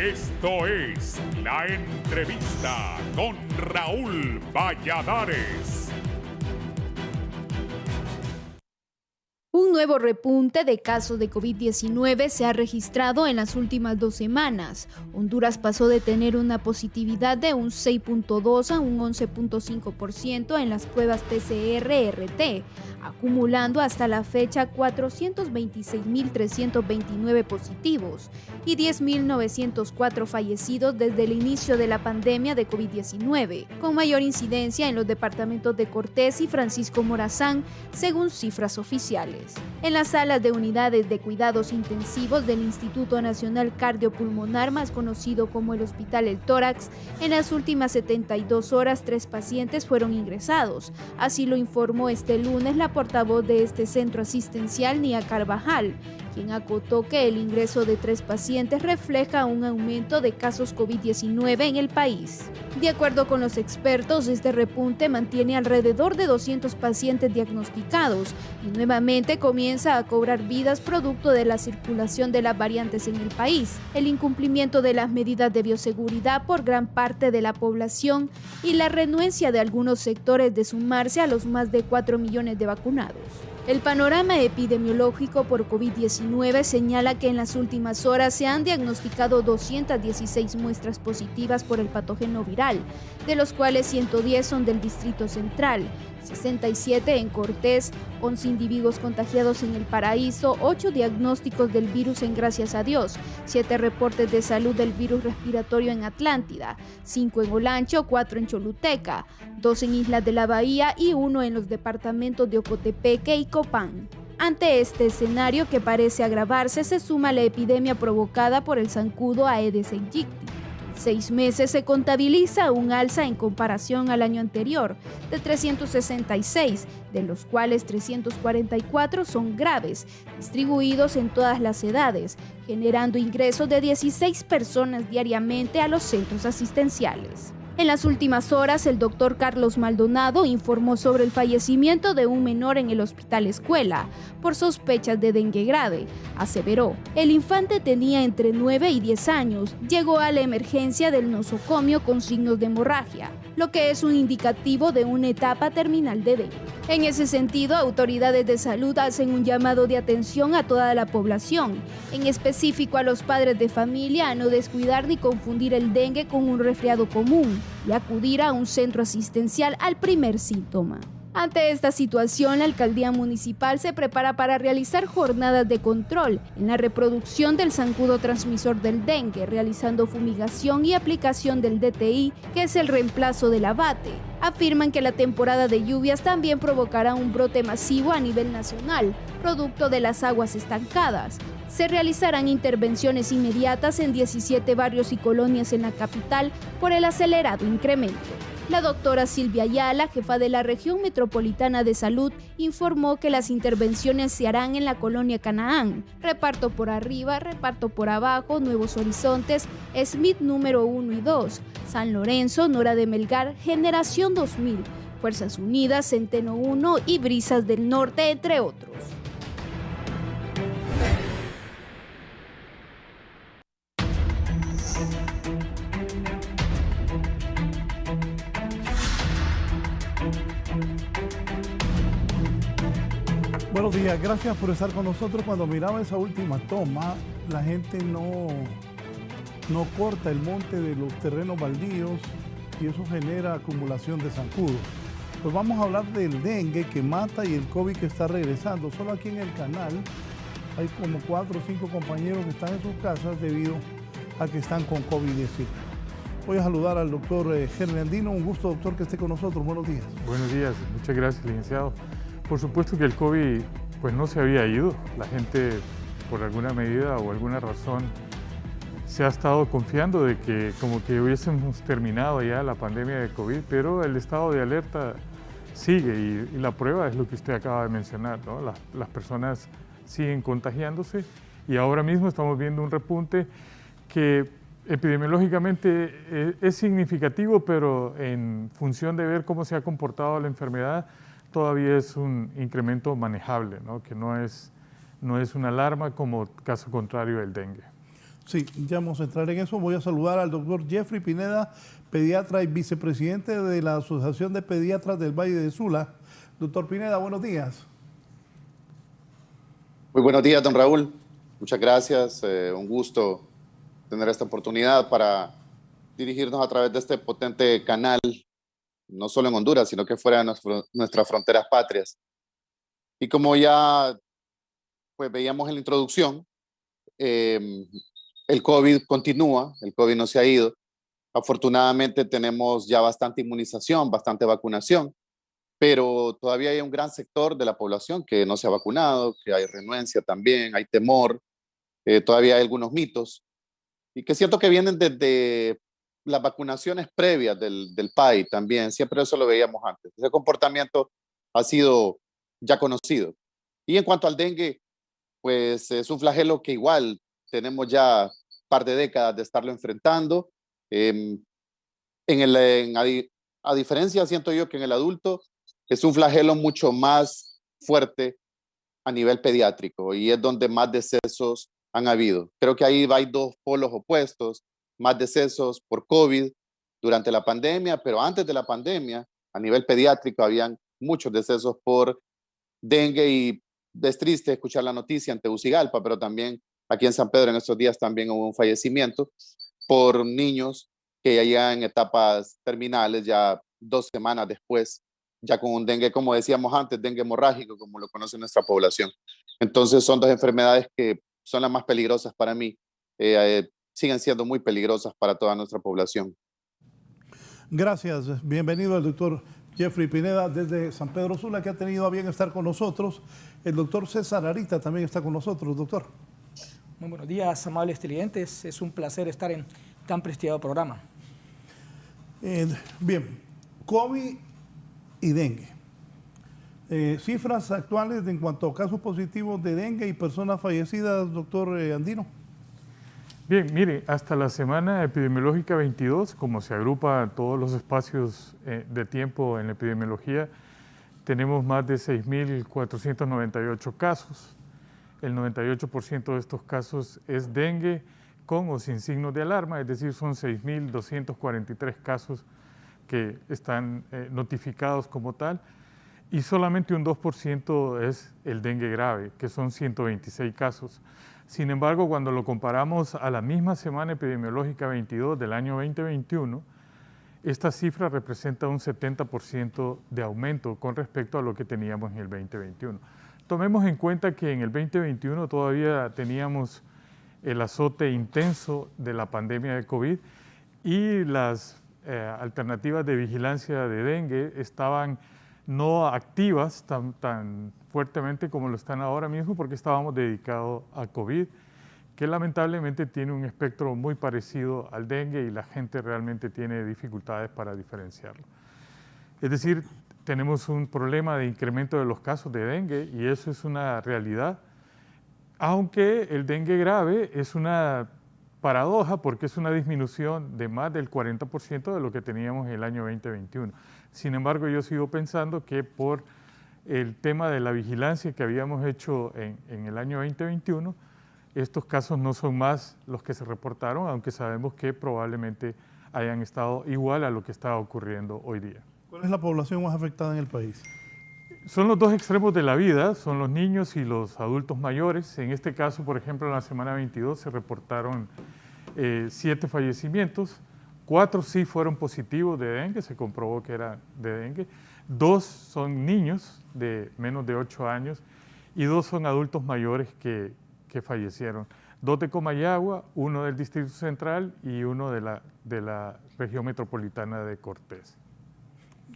Esto es La Entrevista con Raúl Valladares. Un nuevo repunte de casos de COVID-19 se ha registrado en las últimas 2 semanas. Honduras pasó de tener una positividad de un 6.2 a un 11.5% en las pruebas PCR-RT, acumulando hasta la fecha 426.329 positivos y 10.904 fallecidos desde el inicio de la pandemia de COVID-19, con mayor incidencia en los departamentos de Cortés y Francisco Morazán, según cifras oficiales. En las salas de unidades de cuidados intensivos del Instituto Nacional Cardiopulmonar, más conocido como el Hospital El Tórax, en las últimas 72 horas 3 pacientes fueron ingresados. Así lo informó este lunes la portavoz de este centro asistencial, Nia Carvajal, quien acotó que el ingreso de 3 pacientes refleja un aumento de casos COVID-19 en el país. De acuerdo con los expertos, este repunte mantiene alrededor de 200 pacientes diagnosticados y nuevamente comienza a cobrar vidas producto de la circulación de las variantes en el país, el incumplimiento de las medidas de bioseguridad por gran parte de la población y la renuencia de algunos sectores de sumarse a los más de 4 millones de vacunados. El panorama epidemiológico por COVID-19 señala que en las últimas horas se han diagnosticado 216 muestras positivas por el patógeno viral, de los cuales 110 son del Distrito Central, 67 en Cortés, 11 individuos contagiados en El Paraíso, 8 diagnósticos del virus en Gracias a Dios, 7 reportes de salud del virus respiratorio en Atlántida, 5 en Olancho, 4 en Choluteca, 2 en Islas de la Bahía y 1 en los departamentos de Ocotepeque y Copán. Ante este escenario que parece agravarse, se suma la epidemia provocada por el zancudo Aedes aegypti. 6 meses se contabiliza un alza en comparación al año anterior de 366, de los cuales 344 son graves, distribuidos en todas las edades, generando ingresos de 16 personas diariamente a los centros asistenciales. En las últimas horas, el doctor Carlos Maldonado informó sobre el fallecimiento de un menor en el Hospital Escuela por sospechas de dengue grave. Aseveró, el infante tenía entre 9 y 10 años, llegó a la emergencia del nosocomio con signos de hemorragia, lo que es un indicativo de una etapa terminal de dengue. En ese sentido, autoridades de salud hacen un llamado de atención a toda la población, en específico a los padres de familia, a no descuidar ni confundir el dengue con un resfriado común y acudir a un centro asistencial al primer síntoma. Ante esta situación, la alcaldía municipal se prepara para realizar jornadas de control en la reproducción del zancudo transmisor del dengue, realizando fumigación y aplicación del DTI, que es el reemplazo del abate. Afirman que la temporada de lluvias también provocará un brote masivo a nivel nacional, producto de las aguas estancadas. Se realizarán intervenciones inmediatas en 17 barrios y colonias en la capital por el acelerado incremento. La doctora Silvia Ayala, jefa de la Región Metropolitana de Salud, informó que las intervenciones se harán en la colonia Canaán, Reparto por Arriba, Reparto por Abajo, Nuevos Horizontes, Smith número 1 y 2, San Lorenzo, Nora de Melgar, Generación 2000, Fuerzas Unidas, Centeno 1 y Brisas del Norte, entre otros. Buenos días, gracias por estar con nosotros. Cuando miraba esa última toma, la gente no corta el monte de los terrenos baldíos y eso genera acumulación de zancudos. Pues vamos a hablar del dengue que mata y el COVID que está regresando. Solo aquí en el canal hay como 4 o 5 compañeros que están en sus casas debido a que están con COVID-19. Voy a saludar al doctor Gerli Andino. Un gusto, doctor, que esté con nosotros. Buenos días. Buenos días, muchas gracias, licenciado. Por supuesto que el COVID pues no se había ido. La gente, por alguna medida o alguna razón, se ha estado confiando de que como que hubiésemos terminado ya la pandemia de COVID, pero el estado de alerta sigue y la prueba es lo que usted acaba de mencionar, ¿no? Las personas siguen contagiándose y ahora mismo estamos viendo un repunte que epidemiológicamente es significativo, pero en función de ver cómo se ha comportado la enfermedad, todavía es un incremento manejable, ¿no? Que no es una alarma como caso contrario del dengue. Sí, ya vamos a entrar en eso. Voy a saludar al doctor Jeffrey Pineda, pediatra y vicepresidente de la Asociación de Pediatras del Valle de Sula. Doctor Pineda, buenos días. Muy buenos días, don Raúl. Muchas gracias. Un gusto tener esta oportunidad para dirigirnos a través de este potente canal, no solo en Honduras, sino que fuera de nuestras fronteras patrias. Y como ya pues, veíamos en la introducción, el COVID continúa, el COVID no se ha ido. Afortunadamente tenemos ya bastante inmunización, bastante vacunación, pero todavía hay un gran sector de la población que no se ha vacunado, que hay renuencia también, hay temor, todavía hay algunos mitos, y que siento que vienen desde las vacunaciones previas del PAI también, siempre eso lo veíamos antes. Ese comportamiento ha sido ya conocido. Y en cuanto al dengue, pues es un flagelo que igual tenemos ya un par de décadas de estarlo enfrentando. A diferencia, siento yo que en el adulto es un flagelo mucho más fuerte a nivel pediátrico y es donde más decesos han habido. Creo que ahí hay dos polos opuestos, más decesos por COVID durante la pandemia, pero antes de la pandemia, a nivel pediátrico, habían muchos decesos por dengue y es triste escuchar la noticia en Tegucigalpa, pero también aquí en San Pedro en estos días también hubo un fallecimiento por niños que ya llegan en etapas terminales, ya 2 semanas después, ya con un dengue, como decíamos antes, dengue hemorrágico, como lo conoce nuestra población. Entonces son dos enfermedades que son las más peligrosas para mí, siguen siendo muy peligrosas para toda nuestra población. Gracias. Bienvenido al doctor Jeffrey Pineda desde San Pedro Sula, que ha tenido a bien estar con nosotros. El doctor César Arita también está con nosotros, doctor. Muy buenos días, amables televidentes. Es un placer estar en tan prestigiado programa. Bien, COVID y dengue. Cifras actuales en cuanto a casos positivos de dengue y personas fallecidas, doctor Andino. Bien, mire, hasta la semana epidemiológica 22, como se agrupan todos los espacios de tiempo en la epidemiología, tenemos más de 6.498 casos. El 98% de estos casos es dengue con o sin signos de alarma, es decir, son 6.243 casos que están notificados como tal, y solamente un 2% es el dengue grave, que son 126 casos. Sin embargo, cuando lo comparamos a la misma semana epidemiológica 22 del año 2021, esta cifra representa un 70% de aumento con respecto a lo que teníamos en el 2021. Tomemos en cuenta que en el 2021 todavía teníamos el azote intenso de la pandemia de COVID y las alternativas de vigilancia de dengue estaban no activas tan fuertemente como lo están ahora mismo porque estábamos dedicados a COVID, que lamentablemente tiene un espectro muy parecido al dengue y la gente realmente tiene dificultades para diferenciarlo. Es decir, tenemos un problema de incremento de los casos de dengue y eso es una realidad, aunque el dengue grave es una paradoja porque es una disminución de más del 40% de lo que teníamos en el año 2021. Sin embargo, yo sigo pensando que por el tema de la vigilancia que habíamos hecho en el año 2021, estos casos no son más los que se reportaron, aunque sabemos que probablemente hayan estado igual a lo que está ocurriendo hoy día. ¿Cuál es la población más afectada en el país? Son los dos extremos de la vida, son los niños y los adultos mayores. En este caso, por ejemplo, en la semana 22 se reportaron 7 fallecimientos, 4 sí fueron positivos de dengue, se comprobó que era de dengue, 2 son niños de menos de 8 años y 2 son adultos mayores que fallecieron. 2 de Comayagua, 1 del Distrito Central y 1 de la región metropolitana de Cortés.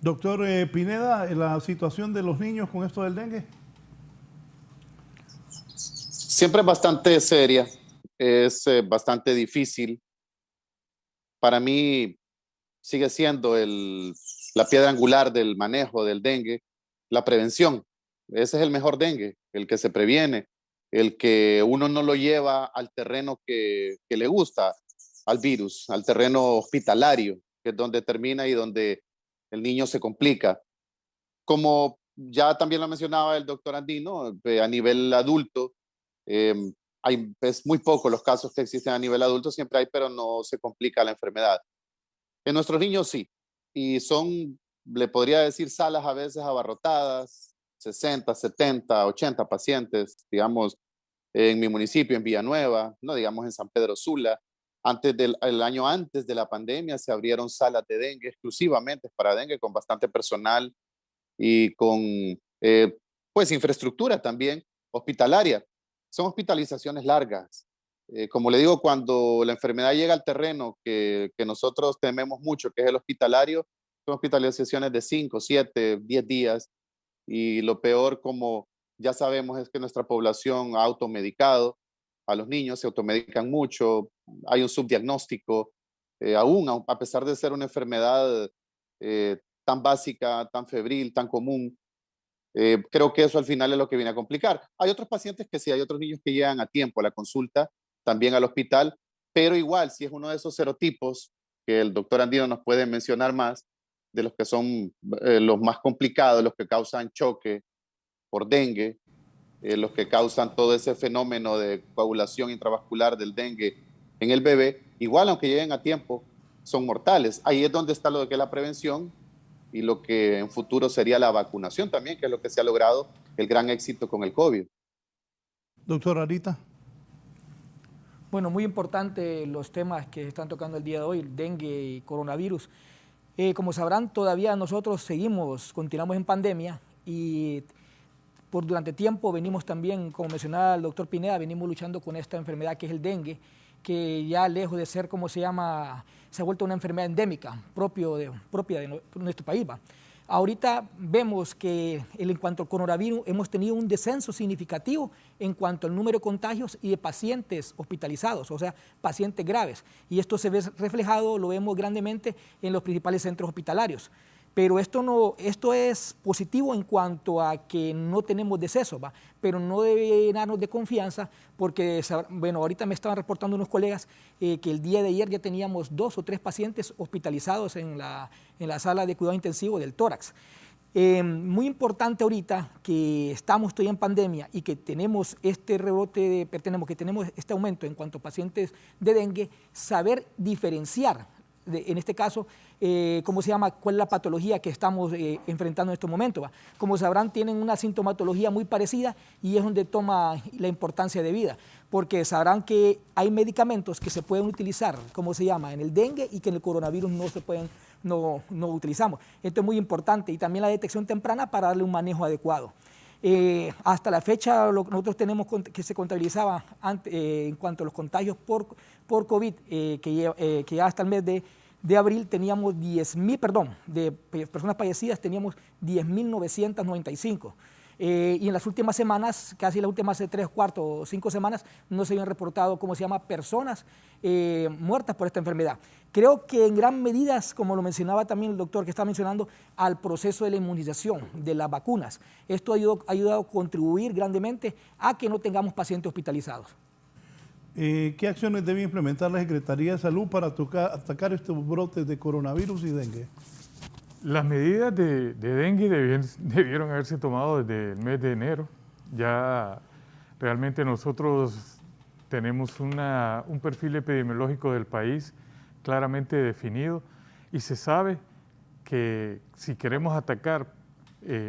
Doctor Pineda, ¿la situación de los niños con esto del dengue? Siempre es bastante seria, es bastante difícil. Para mí sigue siendo la piedra angular del manejo del dengue, la prevención. Ese es el mejor dengue, el que se previene, el que uno no lo lleva al terreno que le gusta, al virus, al terreno hospitalario, que es donde termina y donde el niño se complica. Como ya también lo mencionaba el doctor Andino, a nivel adulto, es muy poco los casos que existen a nivel adulto, siempre hay, pero no se complica la enfermedad. En nuestros niños sí, y son, le podría decir, salas a veces abarrotadas, 60, 70, 80 pacientes, digamos, en mi municipio, en Villanueva, no digamos en San Pedro Sula. El año antes de la pandemia se abrieron salas de dengue exclusivamente para dengue, con bastante personal y con pues infraestructura también hospitalaria. Son hospitalizaciones largas. Como le digo, cuando la enfermedad llega al terreno que nosotros tememos mucho, que es el hospitalario, son hospitalizaciones de 5, 7, 10 días. Y lo peor, como ya sabemos, es que nuestra población ha automedicado a los niños, se automedican mucho, hay un subdiagnóstico, aún a pesar de ser una enfermedad tan básica, tan febril, tan común. Creo que eso al final es lo que viene a complicar. Hay otros pacientes que sí, hay otros niños que llegan a tiempo a la consulta, también al hospital, pero igual, si es uno de esos serotipos que el doctor Andino nos puede mencionar más, de los que son los más complicados, los que causan choque por dengue, los que causan todo ese fenómeno de coagulación intravascular del dengue en el bebé, igual aunque lleguen a tiempo, son mortales. Ahí es donde está lo que es la prevención y lo que en futuro sería la vacunación también, que es lo que se ha logrado, el gran éxito con el COVID. Doctora Arita. Bueno, muy importante los temas que están tocando el día de hoy, el dengue y coronavirus. Como sabrán, todavía nosotros continuamos en pandemia y durante tiempo venimos también, como mencionaba el doctor Pineda, venimos luchando con esta enfermedad que es el dengue, que ya lejos de ser, se ha vuelto una enfermedad endémica propia de nuestro país. Ahorita vemos que en cuanto al coronavirus hemos tenido un descenso significativo en cuanto al número de contagios y de pacientes hospitalizados, o sea, pacientes graves. Y esto se ve reflejado, lo vemos grandemente en los principales centros hospitalarios. Pero esto es positivo en cuanto a que no tenemos decesos, pero no debe llenarnos de confianza porque, bueno, ahorita me estaban reportando unos colegas que el día de ayer ya teníamos 2 o 3 pacientes hospitalizados en la sala de cuidado intensivo del tórax. Muy importante ahorita que estamos todavía en pandemia y que tenemos este rebote, que tenemos este aumento en cuanto a pacientes de dengue, saber diferenciar, en este caso, cuál es la patología que estamos enfrentando en este momento. Como sabrán, tienen una sintomatología muy parecida y es donde toma la importancia de vida, porque sabrán que hay medicamentos que se pueden utilizar, en el dengue y que en el coronavirus no utilizamos. Esto es muy importante y también la detección temprana para darle un manejo adecuado. Hasta la fecha, nosotros tenemos que se contabilizaba en cuanto a los contagios por COVID, que ya hasta el mes de abril teníamos de personas fallecidas teníamos 10.995. Y en las últimas semanas, casi las últimas 3, 4 o 5 semanas, no se habían reportado, personas muertas por esta enfermedad. Creo que en gran medida, como lo mencionaba también el doctor que está mencionando, al proceso de la inmunización, de las vacunas. Esto ha ayudado a contribuir grandemente a que no tengamos pacientes hospitalizados. ¿Qué acciones debe implementar la Secretaría de Salud para atacar estos brotes de coronavirus y dengue? Las medidas de dengue debieron haberse tomado desde el mes de enero. Ya realmente nosotros tenemos un perfil epidemiológico del país claramente definido y se sabe que si queremos atacar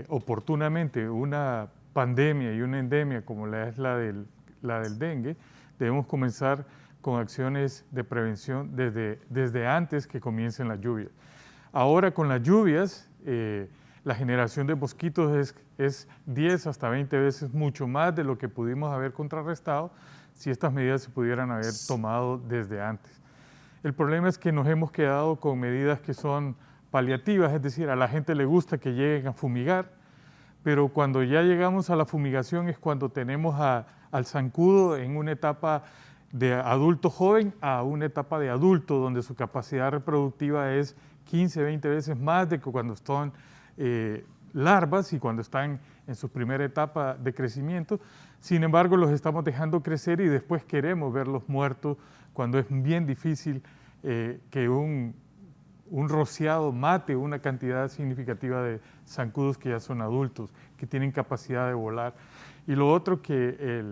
oportunamente una pandemia y una endemia como la del dengue, debemos comenzar con acciones de prevención desde antes que comiencen las lluvias. Ahora con las lluvias, la generación de mosquitos es 10 hasta 20 veces mucho más de lo que pudimos haber contrarrestado si estas medidas se pudieran haber tomado desde antes. El problema es que nos hemos quedado con medidas que son paliativas, es decir, a la gente le gusta que lleguen a fumigar, pero cuando ya llegamos a la fumigación es cuando tenemos al zancudo en una etapa de adulto joven a una etapa de adulto donde su capacidad reproductiva es 15, 20 veces más de que cuando están larvas y cuando están en su primera etapa de crecimiento. Sin embargo, los estamos dejando crecer y después queremos verlos muertos cuando es bien difícil que un rociado mate una cantidad significativa de zancudos que ya son adultos, que tienen capacidad de volar. Y lo otro, que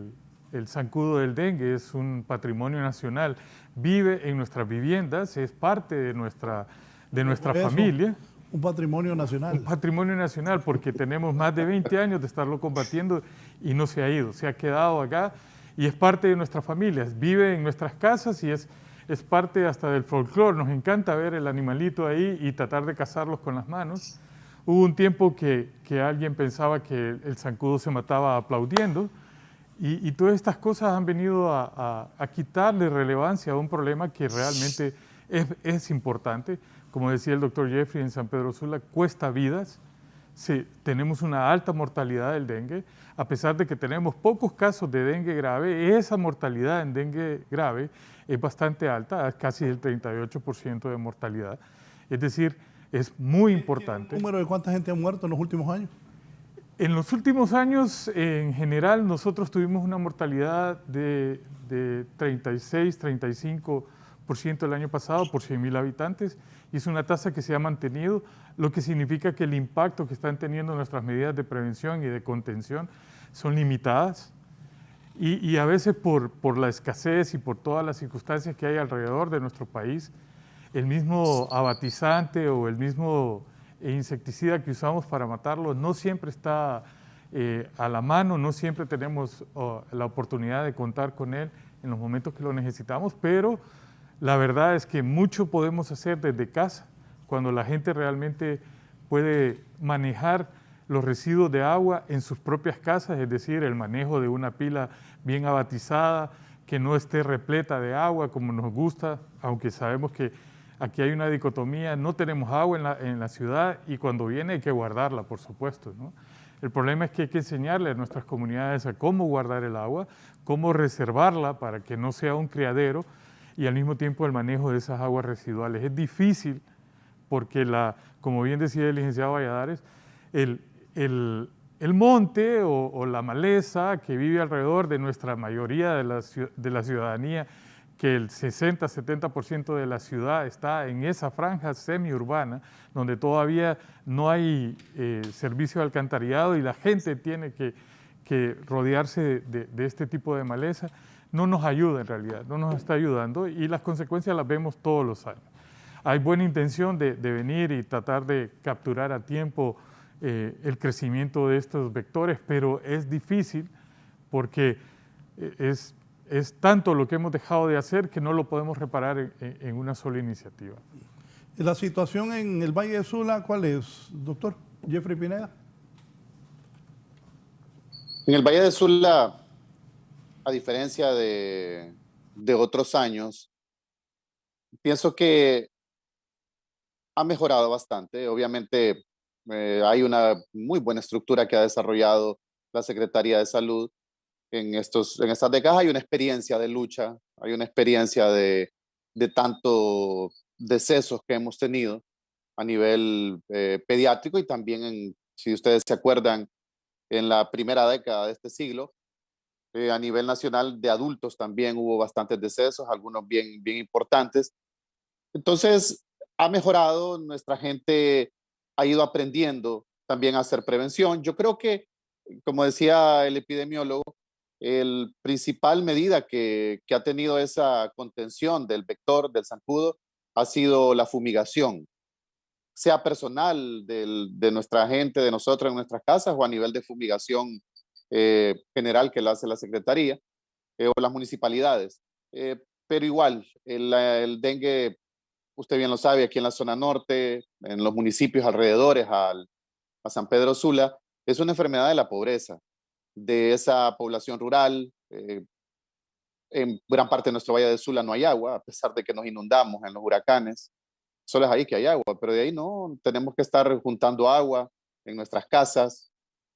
el zancudo del dengue es un patrimonio nacional, vive en nuestras viviendas, es parte de nuestra familia. Un patrimonio nacional. Un patrimonio nacional, porque tenemos más de 20 años de estarlo combatiendo y no se ha ido, se ha quedado acá y es parte de nuestras familias, vive en nuestras casas y es parte hasta del folclore. Nos encanta ver el animalito ahí y tratar de cazarlos con las manos. Hubo un tiempo que alguien pensaba que el zancudo se mataba aplaudiendo y todas estas cosas han venido a quitarle relevancia a un problema que realmente es importante. Como decía el doctor Jeffrey, en San Pedro Sula cuesta vidas. Sí, tenemos una alta mortalidad del dengue. A pesar de que tenemos pocos casos de dengue grave, esa mortalidad en dengue grave es bastante alta, casi el 38% de mortalidad. Es decir, es muy importante. ¿El número de cuánta gente ha muerto en los últimos años? En los últimos años, en general, nosotros tuvimos una mortalidad de 36-35% el año pasado por 100.000 habitantes y es una tasa que se ha mantenido, lo que significa que el impacto que están teniendo nuestras medidas de prevención y de contención son limitadas y a veces por la escasez y por todas las circunstancias que hay alrededor de nuestro país, el mismo abatizante o el mismo insecticida que usamos para matarlo no siempre está a la mano, no siempre tenemos la oportunidad de contar con él en los momentos que lo necesitamos, pero la verdad es que mucho podemos hacer desde casa, cuando la gente realmente puede manejar los residuos de agua en sus propias casas, es decir, el manejo de una pila bien abatizada, que no esté repleta de agua como nos gusta, aunque sabemos que aquí hay una dicotomía, no tenemos agua en la ciudad y cuando viene hay que guardarla, por supuesto, ¿no? El problema es que hay que enseñarle a nuestras comunidades a cómo guardar el agua, cómo reservarla para que no sea un criadero, y al mismo tiempo el manejo de esas aguas residuales. Es difícil porque, como bien decía el licenciado Valladares, el monte o la maleza que vive alrededor de nuestra mayoría de la ciudadanía, que el 60-70% de la ciudad está en esa franja semiurbana, donde todavía no hay servicio de alcantarillado y la gente tiene que rodearse de este tipo de maleza, no nos ayuda en realidad, no nos está ayudando y las consecuencias las vemos todos los años. Hay buena intención de venir y tratar de capturar a tiempo el crecimiento de estos vectores, pero es difícil porque es tanto lo que hemos dejado de hacer que no lo podemos reparar en una sola iniciativa. La situación en el Valle de Sula, ¿cuál es, doctor Jeffrey Pineda? En el Valle de Sula, a diferencia de otros años, pienso que ha mejorado bastante. Obviamente hay una muy buena estructura que ha desarrollado la Secretaría de Salud en estas décadas. Hay una experiencia de lucha, hay una experiencia de tanto decesos que hemos tenido a nivel pediátrico y también, si ustedes se acuerdan, en la primera década de este siglo, a nivel nacional de adultos también hubo bastantes decesos, algunos bien importantes. Entonces, ha mejorado, nuestra gente ha ido aprendiendo también a hacer prevención. Yo creo que, como decía el epidemiólogo, la principal medida que ha tenido esa contención del vector, del zancudo, ha sido la fumigación, sea personal de nuestra gente, de nosotros en nuestras casas o a nivel de fumigación general que lo hace la Secretaría o las municipalidades. Pero igual, el dengue, usted bien lo sabe, aquí en la zona norte, en los municipios alrededores a San Pedro Sula, es una enfermedad de la pobreza, de esa población rural. En gran parte de nuestro Valle de Sula no hay agua, a pesar de que nos inundamos en los huracanes. Solo es ahí que hay agua, pero de ahí no, tenemos que estar juntando agua en nuestras casas,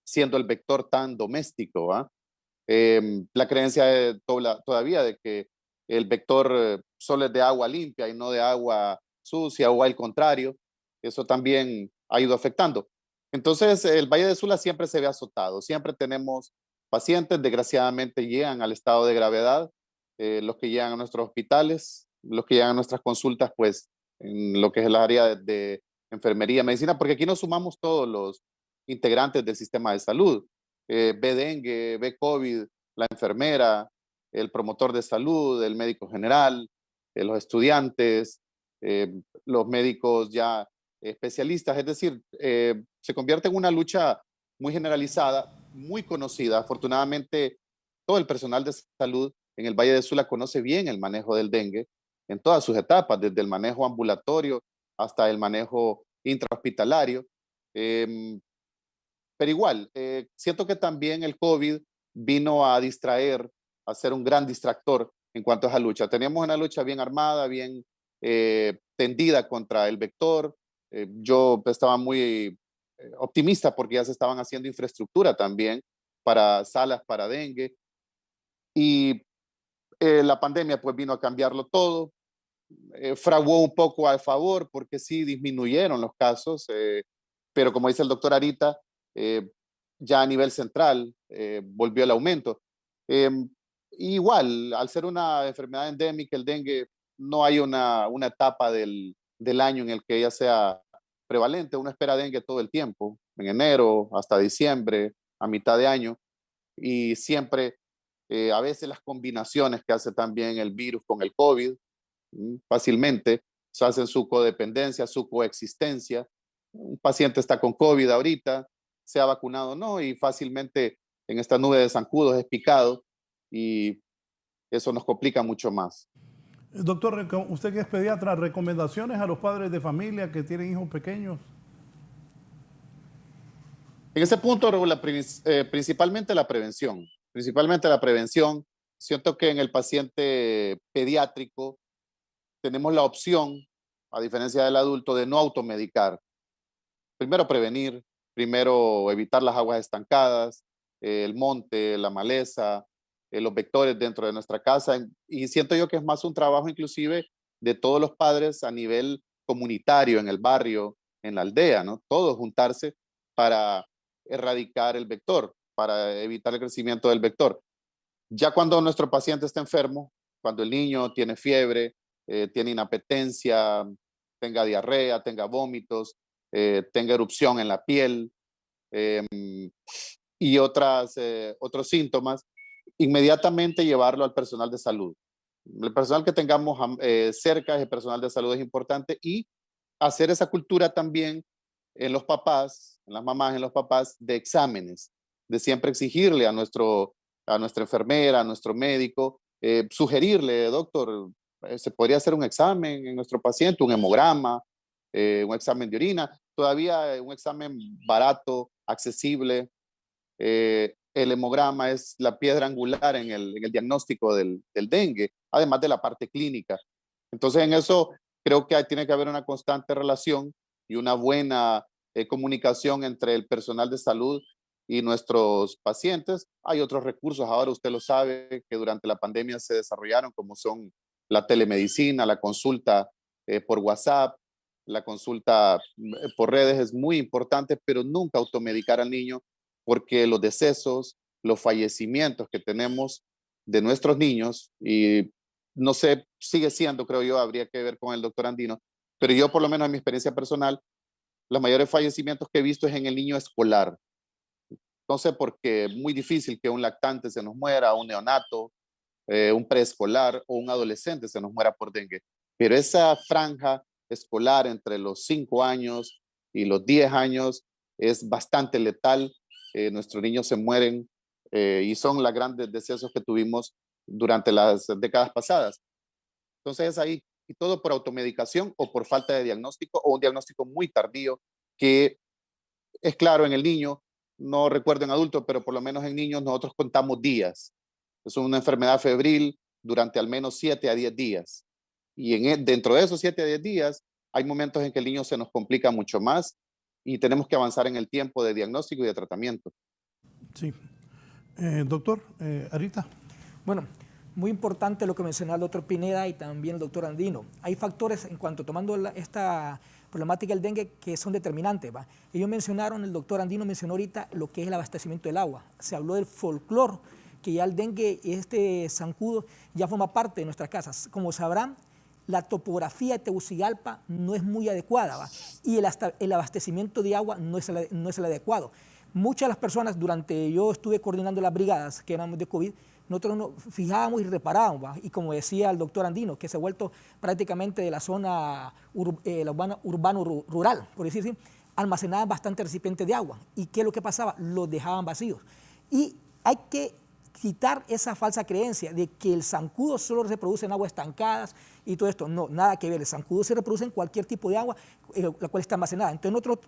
siendo el vector tan doméstico. La creencia todavía de que el vector solo es de agua limpia y no de agua sucia o al contrario, eso también ha ido afectando. Entonces, el Valle de Sula siempre se ve azotado, siempre tenemos pacientes, desgraciadamente llegan al estado de gravedad, los que llegan a nuestros hospitales, los que llegan a nuestras consultas, pues, en lo que es el área de enfermería, medicina, porque aquí nos sumamos todos los integrantes del sistema de salud. Ve dengue, ve COVID, la enfermera, el promotor de salud, el médico general, los estudiantes, los médicos ya especialistas. Es decir, se convierte en una lucha muy generalizada, muy conocida. Afortunadamente, todo el personal de salud en el Valle de Sula conoce bien el manejo del dengue en todas sus etapas, desde el manejo ambulatorio hasta el manejo intrahospitalario. Pero igual, siento que también el COVID vino a distraer, a ser un gran distractor en cuanto a esa lucha. Teníamos una lucha bien armada, bien tendida contra el vector. Yo estaba muy optimista porque ya se estaban haciendo infraestructura también para salas para dengue. Y la pandemia pues vino a cambiarlo todo. Fraguó un poco a favor porque sí disminuyeron los casos, pero como dice el doctor Arita, ya a nivel central volvió el aumento. Igual, al ser una enfermedad endémica, el dengue, no hay una etapa del año en el que ella sea prevalente. Uno espera dengue todo el tiempo, en enero hasta diciembre, a mitad de año, y siempre, a veces las combinaciones que hace también el virus con el COVID, fácilmente se hacen su codependencia, su coexistencia. Un paciente está con COVID ahorita, se ha vacunado o no, y fácilmente en esta nube de zancudos es picado y eso nos complica mucho más. Doctor, usted que es pediatra, ¿recomendaciones a los padres de familia que tienen hijos pequeños? En ese punto, principalmente la prevención. Principalmente la prevención. Siento que en el paciente pediátrico tenemos la opción, a diferencia del adulto, de no automedicar. Primero prevenir, primero evitar las aguas estancadas, el monte, la maleza, los vectores dentro de nuestra casa. Y siento yo que es más un trabajo inclusive de todos los padres a nivel comunitario, en el barrio, en la aldea, ¿no? Todos juntarse para erradicar el vector, para evitar el crecimiento del vector. Ya cuando nuestro paciente está enfermo, cuando el niño tiene fiebre, tiene inapetencia, tenga diarrea, tenga vómitos, tenga erupción en la piel y otros síntomas, inmediatamente llevarlo al personal de salud. El personal que tengamos cerca, el personal de salud es importante, y hacer esa cultura también en los papás, en las mamás, en los papás, de exámenes, de siempre exigirle a nuestra enfermera, a nuestro médico, sugerirle, doctor, se podría hacer un examen en nuestro paciente, un hemograma, un examen de orina, todavía un examen barato, accesible. El hemograma es la piedra angular en el diagnóstico del dengue, además de la parte clínica. Entonces, en eso creo que tiene que haber una constante relación y una buena comunicación entre el personal de salud y nuestros pacientes. Hay otros recursos, ahora usted lo sabe, que durante la pandemia se desarrollaron, como son la telemedicina, la consulta por WhatsApp, la consulta por redes es muy importante, pero nunca automedicar al niño, porque los decesos, los fallecimientos que tenemos de nuestros niños, y no sé, sigue siendo, creo yo, habría que ver con el doctor Andino, pero yo por lo menos en mi experiencia personal, los mayores fallecimientos que he visto es en el niño escolar. No sé por qué, muy difícil que un lactante se nos muera, un neonato, un preescolar o un adolescente se nos muera por dengue. Pero esa franja escolar entre los 5 años y los 10 años es bastante letal. Nuestros niños se mueren y son los grandes decesos que tuvimos durante las décadas pasadas. Entonces es ahí, y todo por automedicación o por falta de diagnóstico o un diagnóstico muy tardío, que es claro en el niño, no recuerdo en adultos, pero por lo menos en niños nosotros contamos días. Es una enfermedad febril durante al menos 7 a 10 días. Y dentro de esos 7 a 10 días hay momentos en que el niño se nos complica mucho más y tenemos que avanzar en el tiempo de diagnóstico y de tratamiento. Sí. Doctor, Arita. Bueno, muy importante lo que mencionaba el doctor Pineda y también el doctor Andino. Hay factores en cuanto tomando esta problemática del dengue que son determinantes, ¿va? Ellos mencionaron, el doctor Andino mencionó ahorita lo que es el abastecimiento del agua. Se habló del folclore, que ya el dengue y este zancudo ya forma parte de nuestras casas. Como sabrán, la topografía de Tegucigalpa no es muy adecuada, ¿va? Y el abastecimiento de agua no es el adecuado. Muchas de las personas, yo estuve coordinando las brigadas que éramos de COVID, nosotros nos fijábamos y reparábamos, ¿va? Y como decía el doctor Andino, que se ha vuelto prácticamente de la zona urbano-rural, por decir así, almacenaban bastantes recipientes de agua. ¿Y qué es lo que pasaba? Los dejaban vacíos. Y hay que quitar esa falsa creencia de que el zancudo solo se reproduce en aguas estancadas y todo esto. No, nada que ver. El zancudo se reproduce en cualquier tipo de agua, la cual está almacenada. Entonces nosotros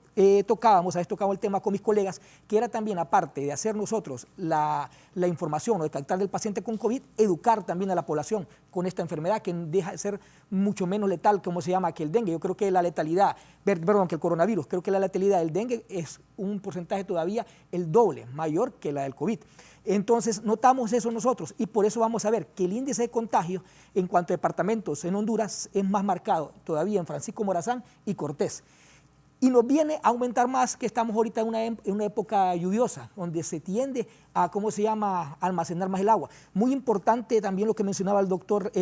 tocado el tema con mis colegas, que era también, aparte de hacer nosotros la información o detectar del paciente con COVID, educar también a la población con esta enfermedad que deja de ser mucho menos letal, como se llama, que el dengue. Yo creo que la letalidad, que el coronavirus, creo que la letalidad del dengue es un porcentaje todavía el doble, mayor que la del COVID. Entonces, notamos eso nosotros y por eso vamos a ver que el índice de contagio en cuanto a departamentos en Honduras es más marcado todavía en Francisco Morazán y Cortés. Y nos viene a aumentar más que estamos ahorita en una época lluviosa, donde se tiende a, almacenar más el agua. Muy importante también lo que mencionaba el doctor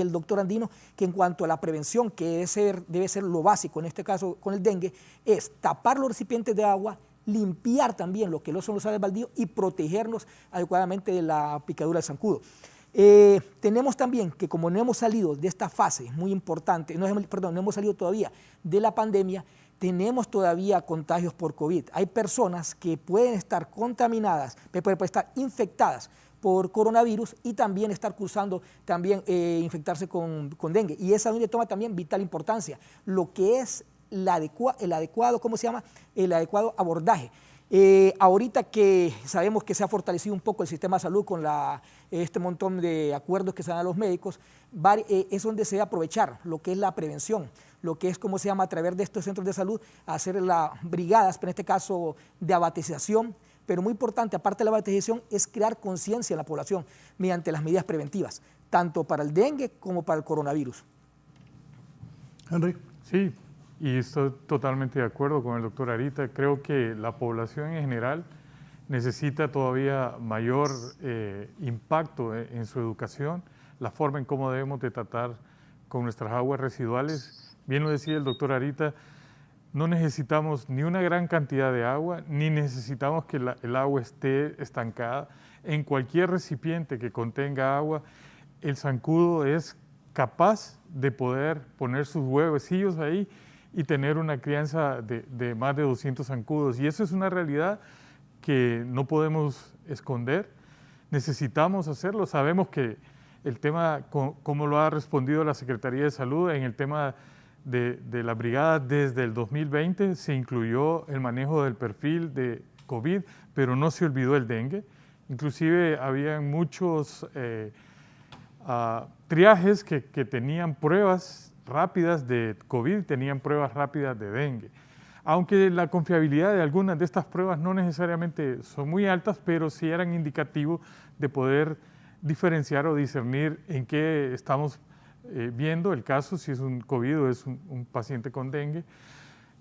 Andino, que en cuanto a la prevención, que debe ser lo básico, en este caso con el dengue, es tapar los recipientes de agua, limpiar también lo que son los áreas baldíos y protegernos adecuadamente de la picadura del zancudo. Tenemos también que como no hemos salido de esta fase muy importante, no hemos salido todavía de la pandemia, tenemos todavía contagios por COVID. Hay personas que pueden estar contaminadas, pueden estar infectadas por coronavirus y también estar cursando, infectarse con dengue. Y esa donde toma también vital importancia, lo que es el adecuado abordaje. Ahorita que sabemos que se ha fortalecido un poco el sistema de salud con este montón de acuerdos que se dan a los médicos, es donde se debe aprovechar lo que es la prevención, lo que es, a través de estos centros de salud, hacer las brigadas, pero en este caso de abastecimiento, pero muy importante, aparte de la abastecimiento, es crear conciencia en la población mediante las medidas preventivas, tanto para el dengue como para el coronavirus. Henry. Sí. Y estoy totalmente de acuerdo con el doctor Arita. Creo que la población en general necesita todavía mayor impacto en su educación, la forma en cómo debemos de tratar con nuestras aguas residuales. Bien lo decía el doctor Arita, no necesitamos ni una gran cantidad de agua, ni necesitamos que el agua esté estancada. En cualquier recipiente que contenga agua, el zancudo es capaz de poder poner sus huevecillos ahí y tener una crianza de más de 200 zancudos. Y eso es una realidad que no podemos esconder, necesitamos hacerlo. Sabemos que el tema, como lo ha respondido la Secretaría de Salud, en el tema de la brigada desde el 2020 se incluyó el manejo del perfil de COVID, pero no se olvidó el dengue. Inclusive habían muchos triajes que tenían pruebas rápidas de COVID, tenían pruebas rápidas de dengue. Aunque la confiabilidad de algunas de estas pruebas no necesariamente son muy altas, pero sí eran indicativos de poder diferenciar o discernir en qué estamos viendo el caso, si es un COVID o es un paciente con dengue.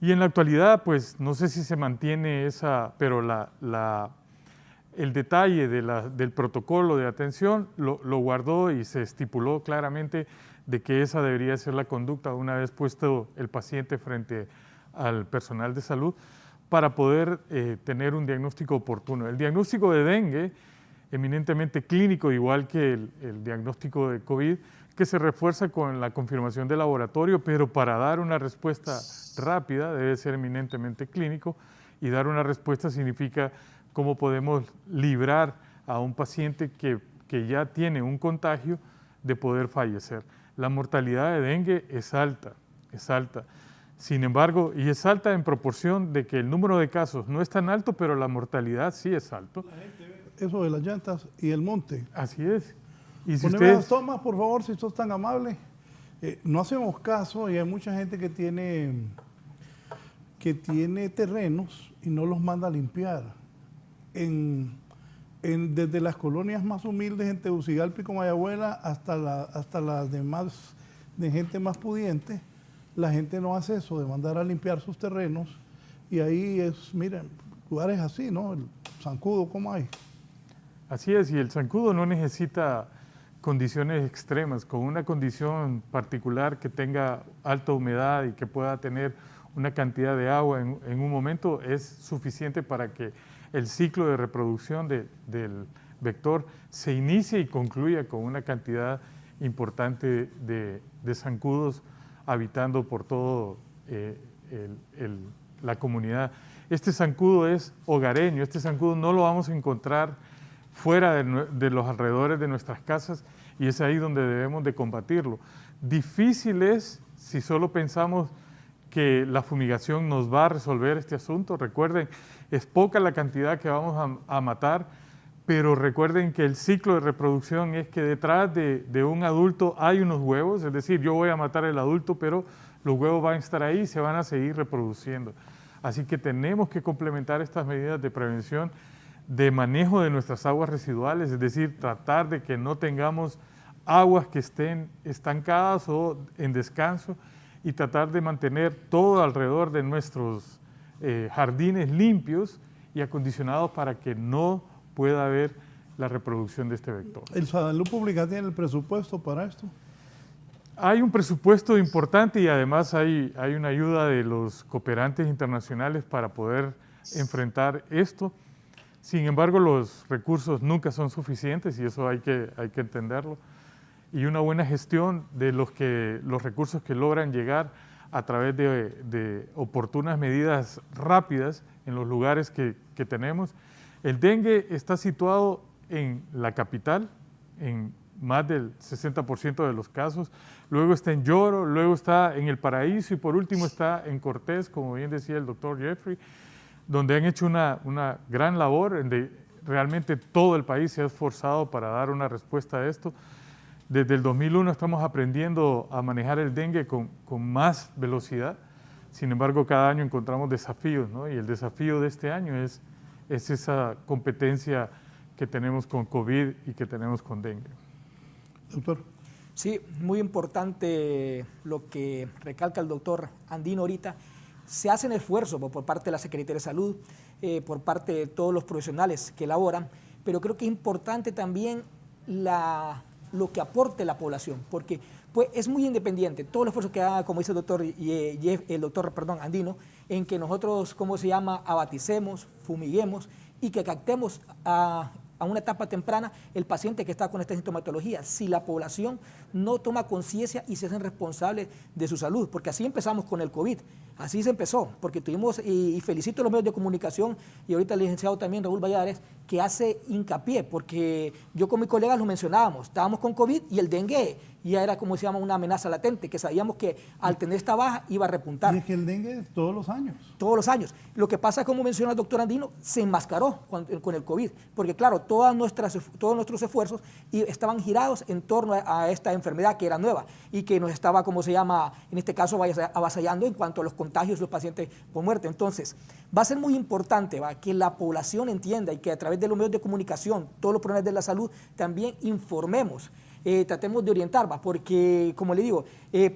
Y en la actualidad, pues no sé si se mantiene pero el detalle del protocolo de atención lo guardó y se estipuló claramente de que esa debería ser la conducta una vez puesto el paciente frente al personal de salud para poder tener un diagnóstico oportuno. El diagnóstico de dengue, eminentemente clínico, igual que el diagnóstico de COVID, que se refuerza con la confirmación de laboratorio, pero para dar una respuesta rápida debe ser eminentemente clínico, y dar una respuesta significa cómo podemos librar a un paciente que ya tiene un contagio de poder fallecer. La mortalidad de dengue es alta, es alta. Sin embargo, y es alta en proporción de que el número de casos no es tan alto, pero la mortalidad sí es alto. La gente ve eso de las llantas y el monte. Así es. Y si Poneme las tomas, por favor, si sos tan amable. No hacemos caso y hay mucha gente que tiene terrenos y no los manda a limpiar. Desde las colonias más humildes en Tegucigalpa y Comayagüela hasta las demás de gente más pudiente, la gente no hace eso de mandar a limpiar sus terrenos, y ahí miren, lugares así, ¿no? El zancudo, ¿cómo hay? Así es, y el zancudo no necesita condiciones extremas. Con una condición particular que tenga alta humedad y que pueda tener una cantidad de agua en un momento es suficiente para que el ciclo de reproducción del vector se inicia y concluye con una cantidad importante de zancudos habitando por todo la comunidad. Este zancudo es hogareño, este zancudo no lo vamos a encontrar fuera de los alrededores de nuestras casas y es ahí donde debemos de combatirlo. Difícil es si solo pensamos que la fumigación nos va a resolver este asunto. Recuerden, es poca la cantidad que vamos a matar, pero recuerden que el ciclo de reproducción es que detrás de un adulto hay unos huevos, es decir, yo voy a matar al adulto, pero los huevos van a estar ahí y se van a seguir reproduciendo. Así que tenemos que complementar estas medidas de prevención de manejo de nuestras aguas residuales, es decir, tratar de que no tengamos aguas que estén estancadas o en descanso y tratar de mantener todo alrededor de nuestros jardines limpios y acondicionados para que no pueda haber la reproducción de este vector. ¿El Salud Pública tiene el presupuesto para esto? Hay un presupuesto importante y además hay una ayuda de los cooperantes internacionales para poder enfrentar esto. Sin embargo, los recursos nunca son suficientes y eso hay que entenderlo. Y una buena gestión de los recursos que logran llegar a través de oportunas medidas rápidas en los lugares que tenemos. El dengue está situado en la capital, en más del 60% de los casos, luego está en Lloro, luego está en El Paraíso y por último está en Cortés, como bien decía el doctor Jeffrey, donde han hecho una gran labor, donde realmente todo el país se ha esforzado para dar una respuesta a esto. Desde el 2001 estamos aprendiendo a manejar el dengue con más velocidad, sin embargo cada año encontramos desafíos, ¿no? Y el desafío de este año es esa competencia que tenemos con COVID y que tenemos con dengue. Doctor. Sí, muy importante lo que recalca el doctor Andino ahorita. Se hacen esfuerzos por parte de la Secretaría de Salud, por parte de todos los profesionales que elaboran, pero creo que es importante también lo que aporte la población, porque pues, es muy independiente. Todo el esfuerzo que haga, como dice el doctor Andino, en que nosotros, abaticemos, fumiguemos y que captemos a una etapa temprana el paciente que está con esta sintomatología, si la población no toma conciencia y se hacen responsables de su salud, porque así empezamos con el COVID, así se empezó, porque tuvimos, y felicito a los medios de comunicación y ahorita el licenciado también Raúl Valladares, que hace hincapié, porque yo con mis colegas lo mencionábamos, estábamos con COVID y el dengue ya era como se llama una amenaza latente, que sabíamos que al tener esta baja iba a repuntar. Y es que el dengue es todos los años. Todos los años. Lo que pasa, como menciona el doctor Andino, se enmascaró con el COVID, porque claro, todos nuestros esfuerzos estaban girados en torno a esta enfermedad que era nueva y que nos estaba, en este caso, avasallando en cuanto a los contagios de los pacientes por muerte. Entonces, va a ser muy importante que la población entienda y que a través de los medios de comunicación, todos los problemas de la salud, también informemos. Tratemos de orientar, porque, como le digo,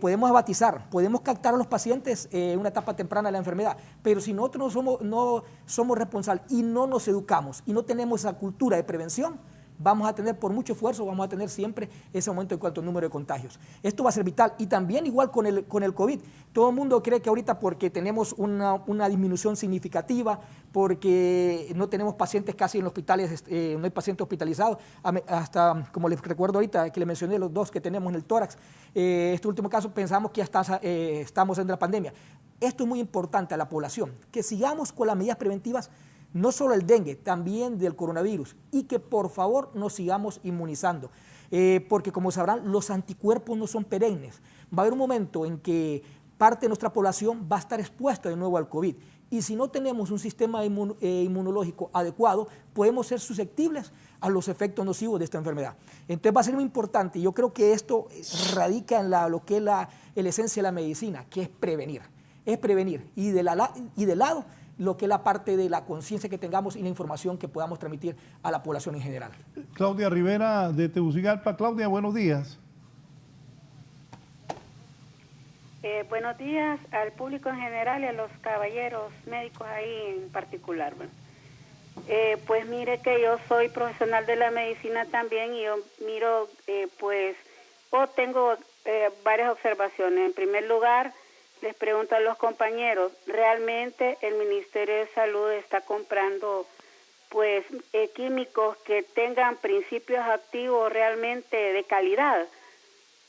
podemos abatizar, podemos captar a los pacientes en una etapa temprana de la enfermedad, pero si nosotros no somos responsables y no nos educamos y no tenemos esa cultura de prevención, vamos a tener, por mucho esfuerzo, vamos a tener siempre ese aumento en cuanto al número de contagios. Esto va a ser vital. Y también igual con el COVID. Todo el mundo cree que ahorita porque tenemos una disminución significativa, porque no tenemos pacientes casi en los hospitales, no hay pacientes hospitalizados, hasta, como les recuerdo ahorita, que les mencioné los 2 que tenemos en el tórax, este último caso pensamos que ya estamos en la pandemia. Esto es muy importante a la población, que sigamos con las medidas preventivas, no solo el dengue, también del coronavirus, y que por favor nos sigamos inmunizando, porque como sabrán, los anticuerpos no son perennes. Va a haber un momento en que parte de nuestra población va a estar expuesta de nuevo al COVID, y si no tenemos un sistema inmunológico adecuado, podemos ser susceptibles a los efectos nocivos de esta enfermedad. Entonces va a ser muy importante, y yo creo que esto radica en lo que es la esencia de la medicina, que es prevenir, y de lado lo que es la parte de la conciencia que tengamos y la información que podamos transmitir a la población en general. Claudia Rivera de Tegucigalpa. Claudia, buenos días. Buenos días al público en general y a los caballeros médicos ahí en particular. Bueno, pues mire que yo soy profesional de la medicina también y yo miro, tengo varias observaciones. En primer lugar, les pregunto a los compañeros, ¿realmente el Ministerio de Salud está comprando pues químicos que tengan principios activos realmente de calidad.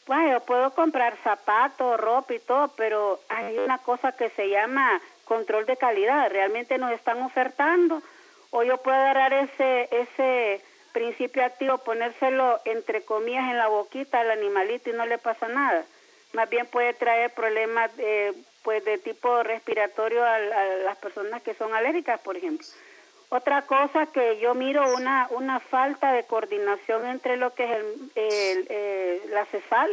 Pues yo puedo comprar zapatos, ropa y todo, pero hay una cosa que se llama control de calidad. Realmente nos están ofertando, o yo puedo agarrar ese principio activo, ponérselo entre comillas en la boquita al animalito y no le pasa nada. Más bien puede traer problemas pues de tipo respiratorio a las personas que son alérgicas, por ejemplo. Otra cosa que yo miro una falta de coordinación entre lo que es la CESAL,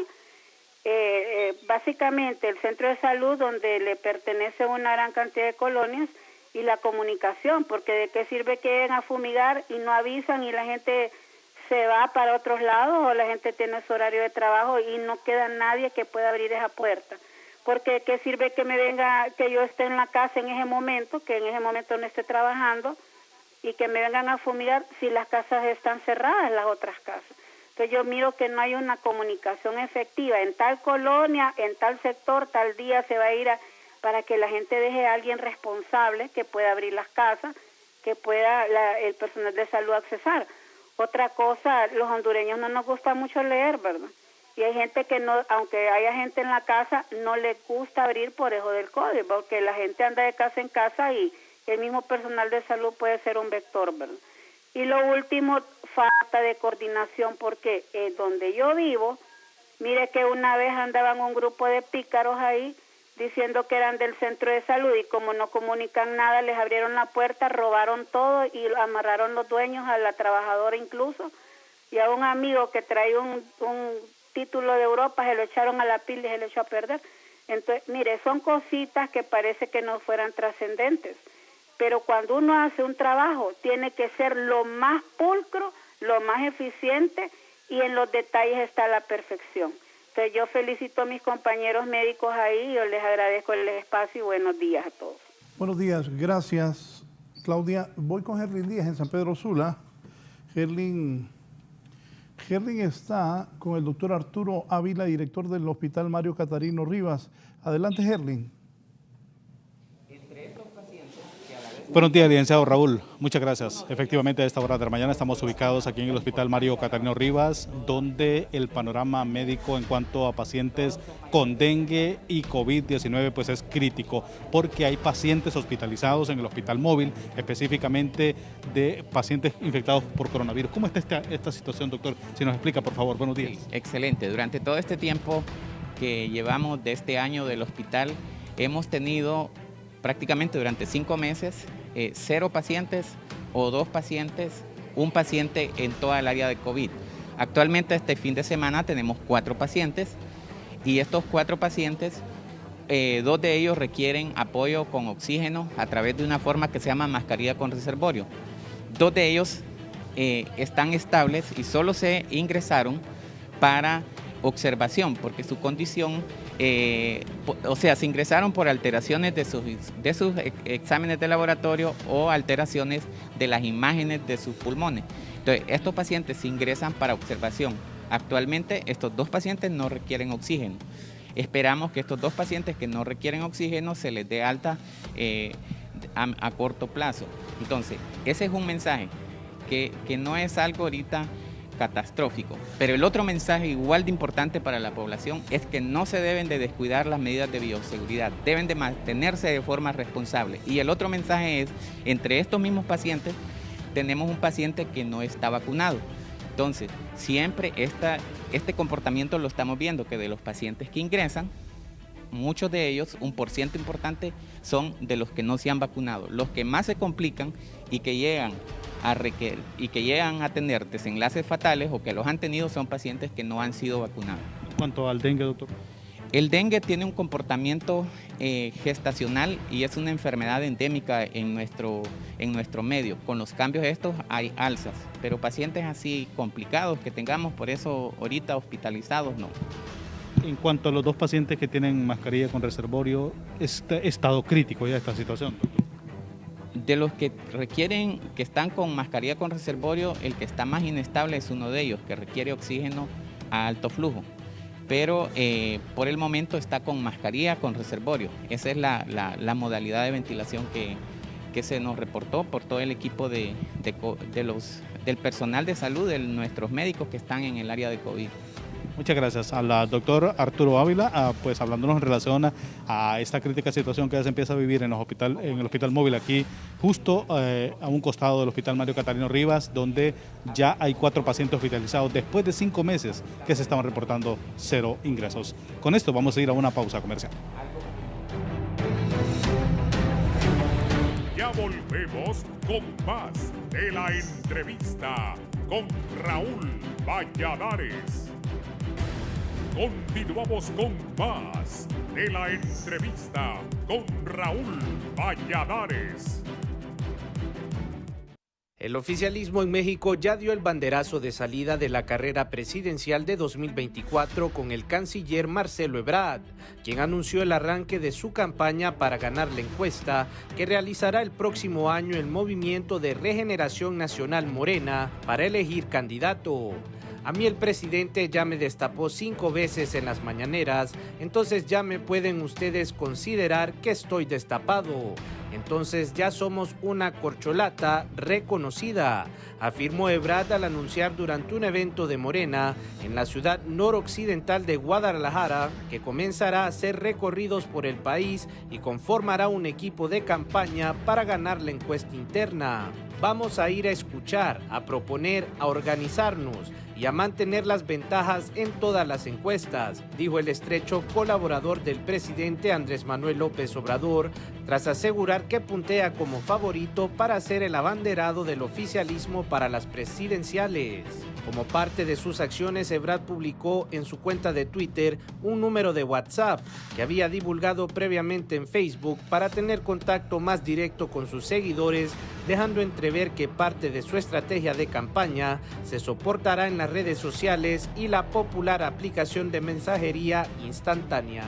básicamente el centro de salud donde le pertenece una gran cantidad de colonias, y la comunicación, porque de qué sirve que lleguen a fumigar y no avisan y la gente se va para otros lados, o la gente tiene su horario de trabajo y no queda nadie que pueda abrir esa puerta. Porque de qué sirve que yo esté en la casa en ese momento, que en ese momento no esté trabajando, y que me vengan a fumigar si las casas están cerradas, las otras casas. Entonces yo miro que no hay una comunicación efectiva. En tal colonia, en tal sector, tal día se va a ir para que la gente deje a alguien responsable que pueda abrir las casas, que pueda el personal de salud accesar. Otra cosa, los hondureños no nos gusta mucho leer, ¿verdad? Y hay gente que no, aunque haya gente en la casa, no le gusta abrir por eso del COVID, porque la gente anda de casa en casa y el mismo personal de salud puede ser un vector, ¿verdad? Y lo último, falta de coordinación, porque donde yo vivo, mire que una vez andaban un grupo de pícaros ahí diciendo que eran del centro de salud, y como no comunican nada, les abrieron la puerta, robaron todo y amarraron los dueños, a la trabajadora incluso, y a un amigo que trae un título de Europa se lo echaron a la pila y se lo echó a perder. Entonces, mire, son cositas que parece que no fueran trascendentes, pero cuando uno hace un trabajo tiene que ser lo más pulcro, lo más eficiente, y en los detalles está la perfección. Entonces yo felicito a mis compañeros médicos ahí, yo les agradezco el espacio y buenos días a todos. Buenos días, gracias Claudia. Voy con Gerlin Díaz en San Pedro Sula. Gerlin está con el doctor Arturo Ávila, director del Hospital Mario Catarino Rivas. Adelante, Gerlin. Buenos días, licenciado Raúl. Muchas gracias. Efectivamente, a esta hora de la mañana estamos ubicados aquí en el Hospital Mario Catarino Rivas, donde el panorama médico en cuanto a pacientes con dengue y COVID-19 pues es crítico, porque hay pacientes hospitalizados en el hospital móvil, específicamente de pacientes infectados por coronavirus. ¿Cómo está esta situación, doctor? Si nos explica, por favor. Buenos días. Sí, excelente. Durante todo este tiempo que llevamos de este año del hospital, hemos tenido prácticamente durante 5 meses 0 pacientes o 2 pacientes, un paciente en toda el área de COVID. Actualmente este fin de semana tenemos 4 pacientes, y estos 4 pacientes, 2 de ellos requieren apoyo con oxígeno a través de una forma que se llama mascarilla con reservorio. 2 de ellos están estables y solo se ingresaron para observación, porque su condición, se ingresaron por alteraciones de sus exámenes de laboratorio o alteraciones de las imágenes de sus pulmones. Entonces, estos pacientes se ingresan para observación. Actualmente, estos 2 pacientes no requieren oxígeno. Esperamos que estos 2 pacientes que no requieren oxígeno se les dé alta a corto plazo. Entonces, ese es un mensaje que no es algo ahorita catastrófico, pero el otro mensaje igual de importante para la población es que no se deben de descuidar las medidas de bioseguridad, deben de mantenerse de forma responsable. Y el otro mensaje es, entre estos mismos pacientes tenemos un paciente que no está vacunado. Entonces, siempre este comportamiento lo estamos viendo, que de los pacientes que ingresan, muchos de ellos, un porcentaje importante, son de los que no se han vacunado. Los que más se complican y que llegan a tener desenlaces fatales o que los han tenido son pacientes que no han sido vacunados. En cuanto al dengue, doctor. El dengue tiene un comportamiento gestacional y es una enfermedad endémica en nuestro medio. Con los cambios estos hay alzas, pero pacientes así complicados que tengamos, por eso ahorita hospitalizados, no. En cuanto a los 2 pacientes que tienen mascarilla con reservorio, ¿estado crítico ya esta situación? De los que están con mascarilla con reservorio, el que está más inestable es uno de ellos, que requiere oxígeno a alto flujo. Pero por el momento está con mascarilla con reservorio. Esa es la modalidad de ventilación que se nos reportó por todo el equipo del personal de salud, de nuestros médicos que están en el área de COVID. Muchas gracias al doctor Arturo Ávila, pues hablándonos en relación a esta crítica situación que ya se empieza a vivir en el hospital móvil aquí, justo a un costado del hospital Mario Catarino Rivas, donde ya hay 4 pacientes hospitalizados después de 5 meses que se estaban reportando 0 ingresos. Con esto vamos a ir a una pausa comercial. Ya volvemos con más de la entrevista con Raúl Valladares. Continuamos con más de la entrevista con Raúl Valladares. El oficialismo en México ya dio el banderazo de salida de la carrera presidencial de 2024 con el canciller Marcelo Ebrard, quien anunció el arranque de su campaña para ganar la encuesta que realizará el próximo año el Movimiento de Regeneración Nacional Morena para elegir candidato. A mí el presidente ya me destapó 5 veces en las mañaneras, entonces ya me pueden ustedes considerar que estoy destapado. Entonces ya somos una corcholata reconocida, afirmó Ebrard al anunciar durante un evento de Morena en la ciudad noroccidental de Guadalajara que comenzará a hacer recorridos por el país y conformará un equipo de campaña para ganar la encuesta interna. Vamos a ir a escuchar, a proponer, a organizarnos y a mantener las ventajas en todas las encuestas, dijo el estrecho colaborador del presidente Andrés Manuel López Obrador, tras asegurar que puntea como favorito para ser el abanderado del oficialismo para las presidenciales. Como parte de sus acciones, Ebrard publicó en su cuenta de Twitter un número de WhatsApp que había divulgado previamente en Facebook para tener contacto más directo con sus seguidores, dejando entrever que parte de su estrategia de campaña se soportará en las redes sociales y la popular aplicación de mensajería instantánea.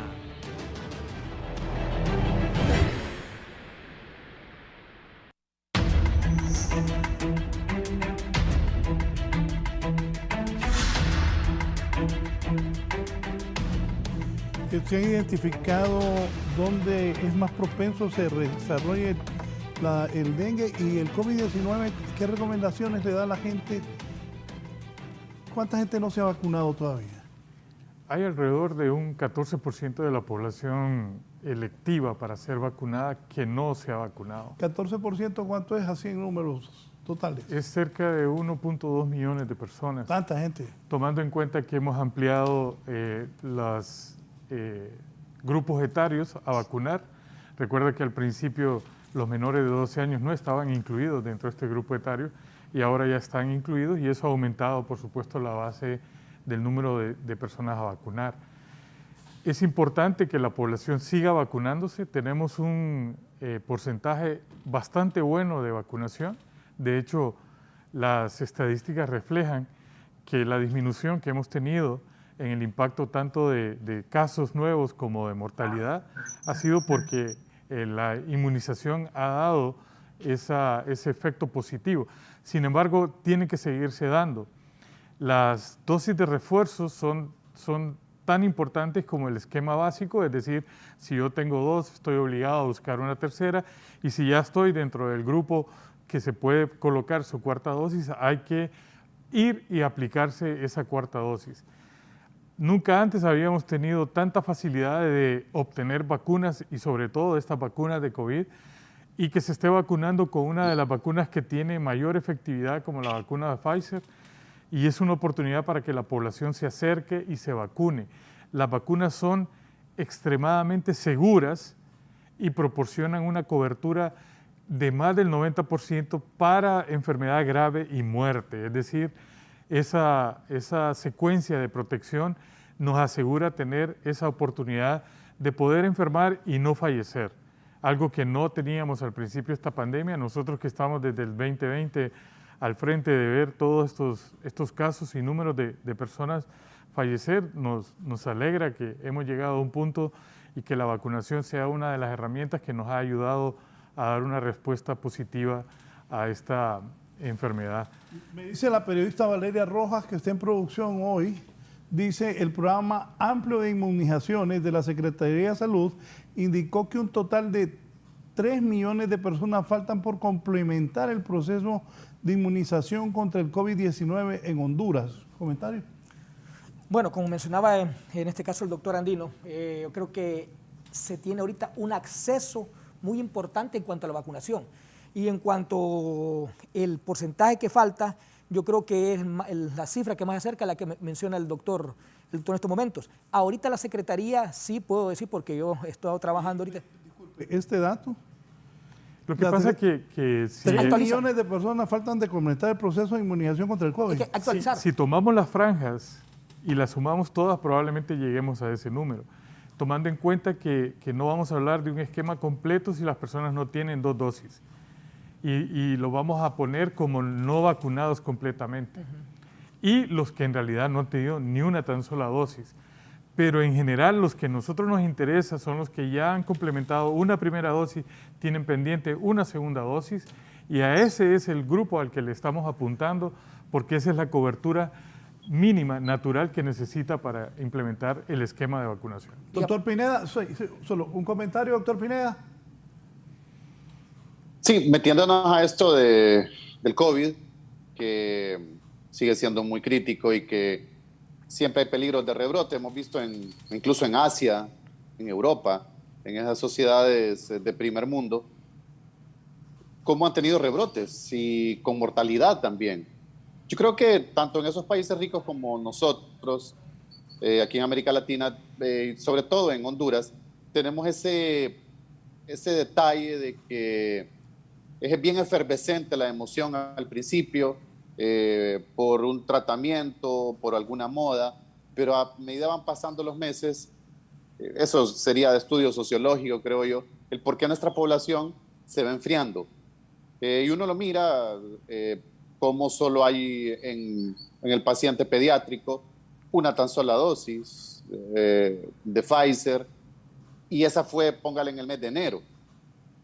¿Se han identificado dónde es más propenso se desarrolle el dengue y el COVID-19? ¿Qué recomendaciones le da a la gente? ¿Cuánta gente no se ha vacunado todavía? Hay alrededor de un 14% de la población electiva para ser vacunada que no se ha vacunado. ¿14% cuánto es así en números totales? Es cerca de 1.2 millones de personas. ¿Tanta gente? Tomando en cuenta que hemos ampliado los grupos etarios a vacunar. Recuerda que al principio los menores de 12 años no estaban incluidos dentro de este grupo etario y ahora ya están incluidos y eso ha aumentado, por supuesto, la base del número de personas a vacunar. Es importante que la población siga vacunándose. Tenemos un porcentaje bastante bueno de vacunación. De hecho, las estadísticas reflejan que la disminución que hemos tenido en el impacto tanto de casos nuevos como de mortalidad ha sido porque la inmunización ha dado ese efecto positivo. Sin embargo, tiene que seguirse dando. Las dosis de refuerzo son tan importantes como el esquema básico, es decir, si yo tengo 2, estoy obligado a buscar una tercera, y si ya estoy dentro del grupo que se puede colocar su 4ª dosis, hay que ir y aplicarse esa 4ª dosis. Nunca antes habíamos tenido tanta facilidad de obtener vacunas y sobre todo estas vacunas de COVID y que se esté vacunando con una de las vacunas que tiene mayor efectividad como la vacuna de Pfizer y es una oportunidad para que la población se acerque y se vacune. Las vacunas son extremadamente seguras y proporcionan una cobertura de más del 90% para enfermedad grave y muerte, es decir, esa secuencia de protección nos asegura tener esa oportunidad de poder enfermar y no fallecer, algo que no teníamos al principio de esta pandemia. Nosotros que estamos desde el 2020 al frente de ver todos estos casos y números de personas fallecer, nos alegra que hemos llegado a un punto y que la vacunación sea una de las herramientas que nos ha ayudado a dar una respuesta positiva a esta enfermedad. Me dice la periodista Valeria Rojas, que está en producción hoy, dice el programa amplio de inmunizaciones de la Secretaría de Salud indicó que un total de 3 millones de personas faltan por complementar el proceso de inmunización contra el COVID-19 en Honduras. ¿Comentario? Bueno, como mencionaba en este caso el doctor Andino, yo creo que se tiene ahorita un acceso muy importante en cuanto a la vacunación. Y en cuanto al porcentaje que falta, yo creo que es la cifra que más acerca a la que menciona el doctor en estos momentos. Ahorita la Secretaría, sí puedo decir, porque yo he estado trabajando ahorita. Disculpe, ¿este dato? Lo que pasa es que si 3 millones de personas faltan de completar el proceso de inmunización contra el COVID. Hay que actualizar. Si tomamos las franjas y las sumamos todas, probablemente lleguemos a ese número, tomando en cuenta que no vamos a hablar de un esquema completo si las personas no tienen 2 dosis. Y lo vamos a poner como no vacunados completamente. Y los que en realidad no han tenido ni una tan sola dosis. Pero en general los que a nosotros nos interesa son los que ya han complementado una primera dosis, tienen pendiente una segunda dosis, y a ese es el grupo al que le estamos apuntando, porque esa es la cobertura mínima, natural, que necesita para implementar el esquema de vacunación. Doctor Pineda, solo un comentario, doctor Pineda. Sí, metiéndonos a esto del COVID, que sigue siendo muy crítico y que siempre hay peligros de rebrote. Hemos visto incluso en Asia, en Europa, en esas sociedades de primer mundo, cómo han tenido rebrotes y con mortalidad también. Yo creo que tanto en esos países ricos como nosotros, aquí en América Latina, sobre todo en Honduras, tenemos ese detalle de que es bien efervescente la emoción al principio, por un tratamiento, por alguna moda, pero a medida van pasando los meses, eso sería de estudio sociológico, creo yo, el por qué nuestra población se va enfriando. Y uno lo mira como solo hay en el paciente pediátrico una tan sola dosis de Pfizer, y esa fue, póngale, en el mes de enero,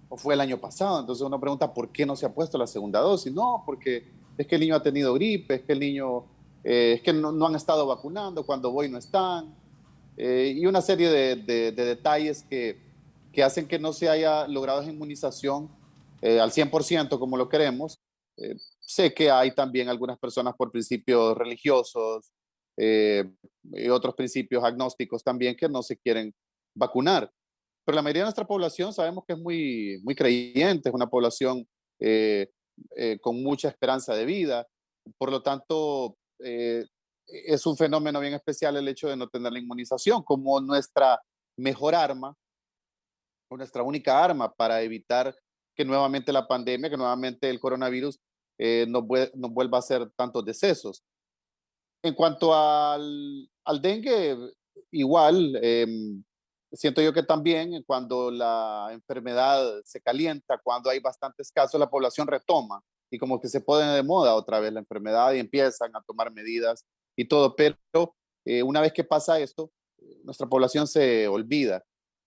o fue el año pasado. Entonces uno pregunta, ¿por qué no se ha puesto la segunda dosis? No, porque es que el niño ha tenido gripe, es que el niño, es que no han estado vacunando, cuando voy no están, y una serie de detalles que hacen que no se haya logrado esa inmunización al 100% como lo queremos. Sé que hay también algunas personas por principios religiosos y otros principios agnósticos también que no se quieren vacunar, pero la mayoría de nuestra población sabemos que es muy, muy creyente, es una población con mucha esperanza de vida. Por lo tanto, es un fenómeno bien especial el hecho de no tener la inmunización como nuestra mejor arma, o nuestra única arma para evitar que nuevamente la pandemia, que nuevamente el coronavirus nos vuelva a hacer tantos decesos. En cuanto al dengue, igual, siento yo que también cuando la enfermedad se calienta, cuando hay bastantes casos, la población retoma y como que se pone de moda otra vez la enfermedad y empiezan a tomar medidas y todo. Pero una vez que pasa esto, nuestra población se olvida.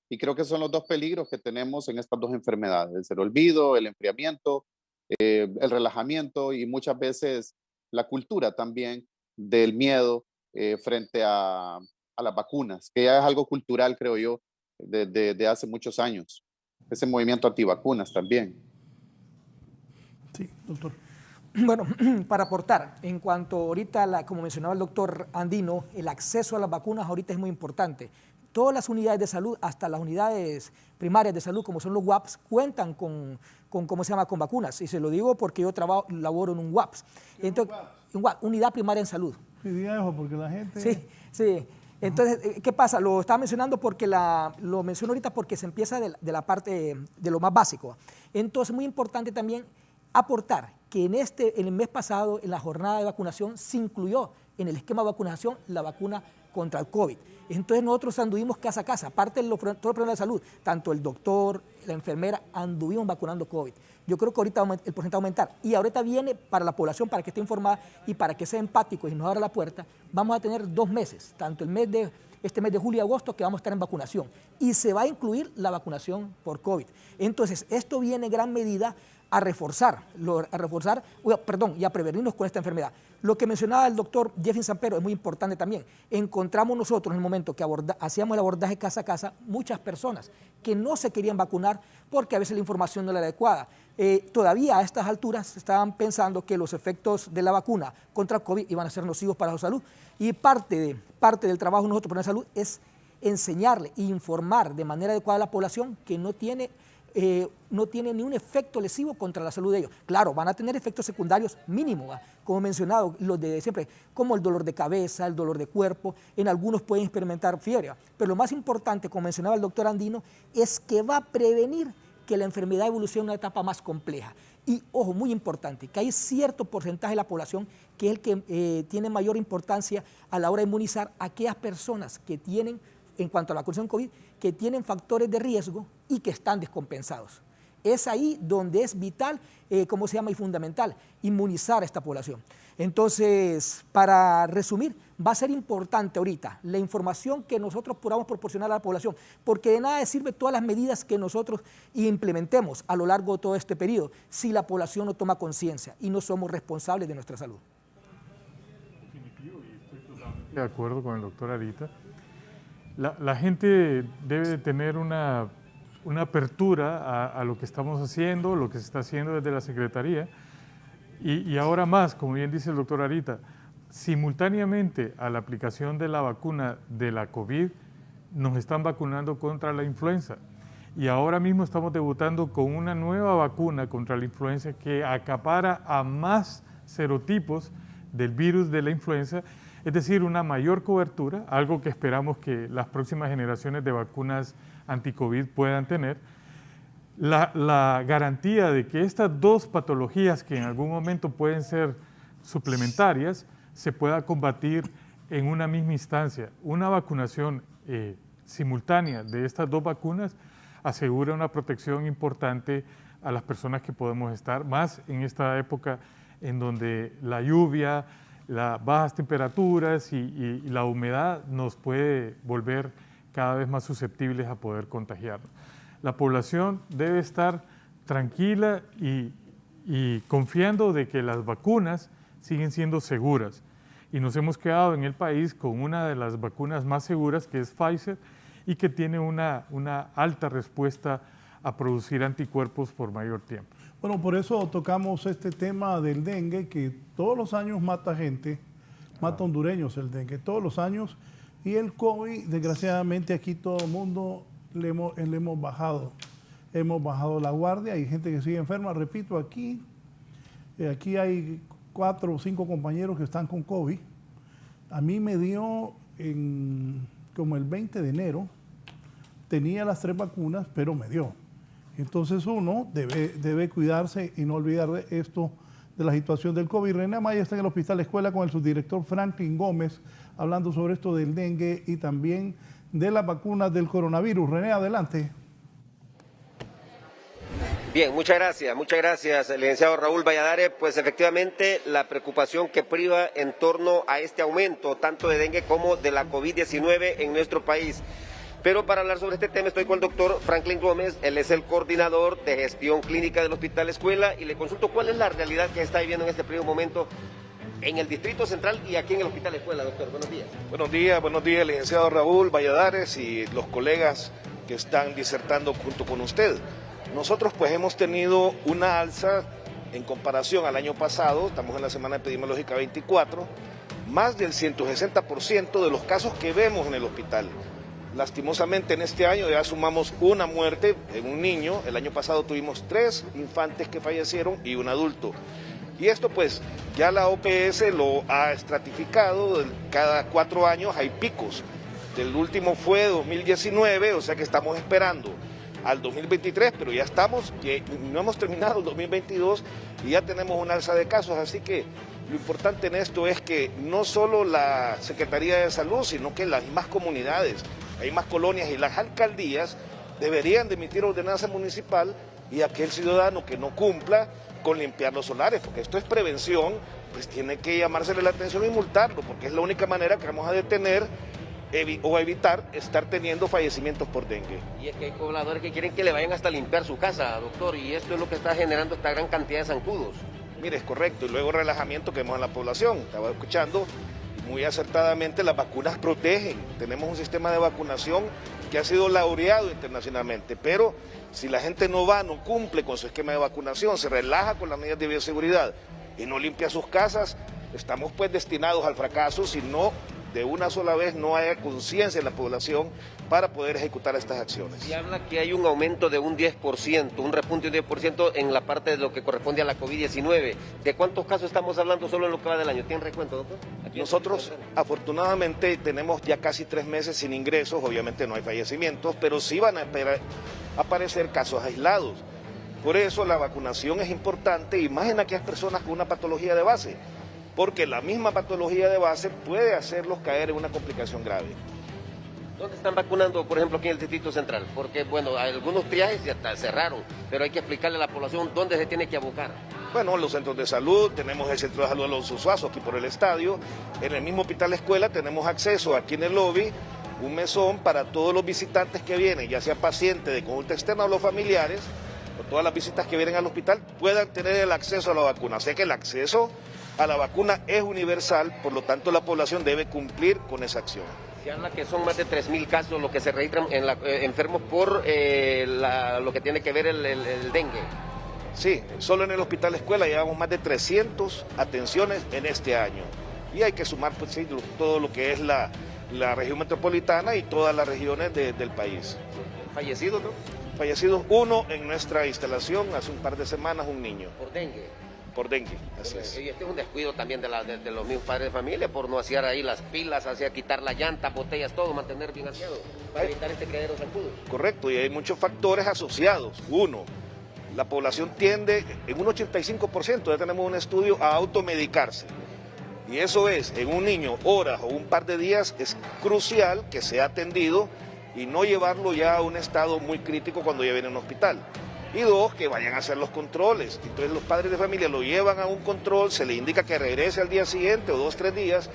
Y creo que son los dos peligros que tenemos en estas dos enfermedades: el olvido, el enfriamiento, el relajamiento y muchas veces la cultura también del miedo frente a las vacunas, que ya es algo cultural, creo yo, de hace muchos años. Ese movimiento antivacunas también. Sí, doctor. Bueno, para aportar, en cuanto ahorita, como mencionaba el doctor Andino, el acceso a las vacunas ahorita es muy importante. Todas las unidades de salud, hasta las unidades primarias de salud, como son los UAPs, cuentan con ¿cómo se llama?, con vacunas. Y se lo digo porque yo laboro en un UAPs. Entonces, unidad primaria en salud. Sí, diga eso, porque la gente... Sí. Entonces, ¿qué pasa? Lo estaba mencionando porque lo menciono ahorita porque se empieza de la parte de lo más básico. Entonces, muy importante también aportar que en el mes pasado, en la jornada de vacunación, se incluyó en el esquema de vacunación la vacuna contra el COVID. Entonces nosotros anduvimos casa a casa, aparte de todo el problema de salud, tanto el doctor, la enfermera, anduvimos vacunando COVID. Yo creo que ahorita el porcentaje va a aumentar. Y ahorita viene para la población, para que esté informada y para que sea empático y nos abra la puerta, vamos a tener 2 meses, tanto este mes de julio y agosto, que vamos a estar en vacunación. Y se va a incluir la vacunación por COVID. Entonces, esto viene en gran medida a reforzar y a prevenirnos con esta enfermedad. Lo que mencionaba el doctor Jeffin Sampero es muy importante también. Encontramos nosotros en el momento que hacíamos el abordaje casa a casa muchas personas que no se querían vacunar porque a veces la información no era adecuada. Todavía a estas alturas estaban pensando que los efectos de la vacuna contra el COVID iban a ser nocivos para su salud, y parte del trabajo de nosotros por la salud es enseñarle e informar de manera adecuada a la población que no tiene ni un efecto lesivo contra la salud de ellos. Claro, van a tener efectos secundarios mínimos, como he mencionado, los de siempre, como el dolor de cabeza, el dolor de cuerpo, en algunos pueden experimentar fiebre. Pero lo más importante, como mencionaba el doctor Andino, es que va a prevenir que la enfermedad evolucione a una etapa más compleja. Y, ojo, muy importante, que hay cierto porcentaje de la población que es el que tiene mayor importancia a la hora de inmunizar a aquellas personas que tienen, en cuanto a la vacunación COVID, que tienen factores de riesgo y que están descompensados. Es ahí donde es vital, y fundamental, inmunizar a esta población. Entonces, para resumir, va a ser importante ahorita la información que nosotros podamos proporcionar a la población, porque de nada sirve todas las medidas que nosotros implementemos a lo largo de todo este periodo si la población no toma conciencia y no somos responsables de nuestra salud. Estoy totalmente de acuerdo con el doctor Arita. La gente debe de tener una apertura a lo que estamos haciendo, lo que se está haciendo desde la Secretaría, y ahora más, como bien dice el doctor Arita, simultáneamente a la aplicación de la vacuna de la COVID, nos están vacunando contra la influenza. Y ahora mismo estamos debutando con una nueva vacuna contra la influenza que acapara a más serotipos del virus de la influenza, es decir, una mayor cobertura, algo que esperamos que las próximas generaciones de vacunas anti-COVID puedan tener. La garantía de que estas dos patologías que en algún momento pueden ser suplementarias se pueda combatir en una misma instancia. Una vacunación simultánea de estas dos vacunas asegura una protección importante a las personas que podemos estar, más en esta época en donde la lluvia, las bajas temperaturas y la humedad nos puede volver cada vez más susceptibles a poder contagiarnos. La población debe estar tranquila y confiando de que las vacunas siguen siendo seguras. Y nos hemos quedado en el país con una de las vacunas más seguras, que es Pfizer, y que tiene una alta respuesta a producir anticuerpos por mayor tiempo. Bueno, por eso tocamos este tema del dengue, que todos los años mata gente, mata hondureños el dengue, todos los años. Y el COVID, desgraciadamente, aquí todo el mundo le hemos bajado la guardia. Hay gente que sigue enferma. Repito, aquí hay 4 o 5 compañeros que están con COVID. A mí me dio como el 20 de enero, tenía las 3 vacunas, pero me dio. Entonces uno debe cuidarse y no olvidar de esto, de la situación del COVID. René Amaya está en el Hospital Escuela con el subdirector Franklin Gómez, hablando sobre esto del dengue y también de las vacunas del coronavirus. René, adelante. Bien, muchas gracias, licenciado Raúl Valladares. Pues efectivamente la preocupación que priva en torno a este aumento tanto de dengue como de la COVID-19 en nuestro país. Pero para hablar sobre este tema estoy con el doctor Franklin Gómez, él es el coordinador de gestión clínica del Hospital Escuela, y le consulto cuál es la realidad que está viviendo en este primer momento en el Distrito Central y aquí en el Hospital Escuela, doctor. Buenos días. Buenos días, licenciado Raúl Valladares y los colegas que están disertando junto con usted. Nosotros pues hemos tenido una alza en comparación al año pasado, estamos en la semana epidemiológica 24, más del 160% de los casos que vemos en el hospital. Lastimosamente en este año ya sumamos una muerte en un niño, el año pasado tuvimos 3 infantes que fallecieron y un adulto. Y esto pues ya la OPS lo ha estratificado, cada 4 años hay picos. El último fue 2019, o sea que estamos esperando al 2023, pero ya no hemos terminado el 2022 y ya tenemos un alza de casos, así que lo importante en esto es que no solo la Secretaría de Salud, sino que las mismas comunidades, hay más colonias y las alcaldías deberían de emitir ordenanza municipal y aquel ciudadano que no cumpla con limpiar los solares, porque esto es prevención, pues tiene que llamársele la atención y multarlo, porque es la única manera que vamos a detener o evitar estar teniendo fallecimientos por dengue. Y es que hay pobladores que quieren que le vayan hasta limpiar su casa, doctor, y esto es lo que está generando esta gran cantidad de zancudos. Mire, es correcto, y luego relajamiento que vemos en la población. Estaba escuchando, muy acertadamente, las vacunas protegen. Tenemos un sistema de vacunación que ha sido laureado internacionalmente, pero si la gente no va, no cumple con su esquema de vacunación, se relaja con las medidas de bioseguridad y no limpia sus casas, estamos pues destinados al fracaso si no de una sola vez no haya conciencia en la población para poder ejecutar estas acciones. Se habla que hay un aumento de un 10%, un repunte de un 10% en la parte de lo que corresponde a la COVID-19. ¿De cuántos casos estamos hablando solo en lo que va del año? ¿Tienen recuento, doctor? Nosotros, afortunadamente, tenemos ya casi 3 meses sin ingresos, obviamente no hay fallecimientos, pero sí van a aparecer casos aislados. Por eso la vacunación es importante, y más en aquellas personas con una patología de base, porque la misma patología de base puede hacerlos caer en una complicación grave. ¿Dónde están vacunando, por ejemplo, aquí en el Distrito Central? Porque, bueno, algunos triajes ya cerraron, pero hay que explicarle a la población dónde se tiene que abocar. Bueno, los centros de salud, tenemos el Centro de Salud Alonso Suazo aquí por el estadio, en el mismo Hospital Escuela tenemos acceso aquí en el lobby, un mesón para todos los visitantes que vienen, ya sea pacientes de consulta externa o los familiares, o todas las visitas que vienen al hospital, puedan tener el acceso a la vacuna. O sea que el acceso a la vacuna es universal, por lo tanto la población debe cumplir con esa acción. Se habla que son más de 3.000 casos los que se registran en enfermos por lo que tiene que ver el dengue. Sí, solo en el Hospital Escuela llevamos más de 300 atenciones en este año. Y hay que sumar pues, sí, todo lo que es la región metropolitana y todas las regiones del país. ¿Fallecidos, no? Fallecidos 1 en nuestra instalación, hace un par de semanas un niño. ¿Por dengue? Por dengue, así es. Y este es un descuido también de los mismos padres de familia por no hacer ahí las pilas, hacer quitar la llanta, botellas, todo, mantener bien aseado para evitar este caedero zancudo. Correcto, y hay muchos factores asociados. Uno, la población tiende, en un 85%, ya tenemos un estudio, a automedicarse. Y eso es, en un niño, horas o un par de días, es crucial que sea atendido y no llevarlo ya a un estado muy crítico cuando ya viene a un hospital. Y 2, que vayan a hacer los controles. Entonces los padres de familia lo llevan a un control, se le indica que regrese al día siguiente o 2 o 3 días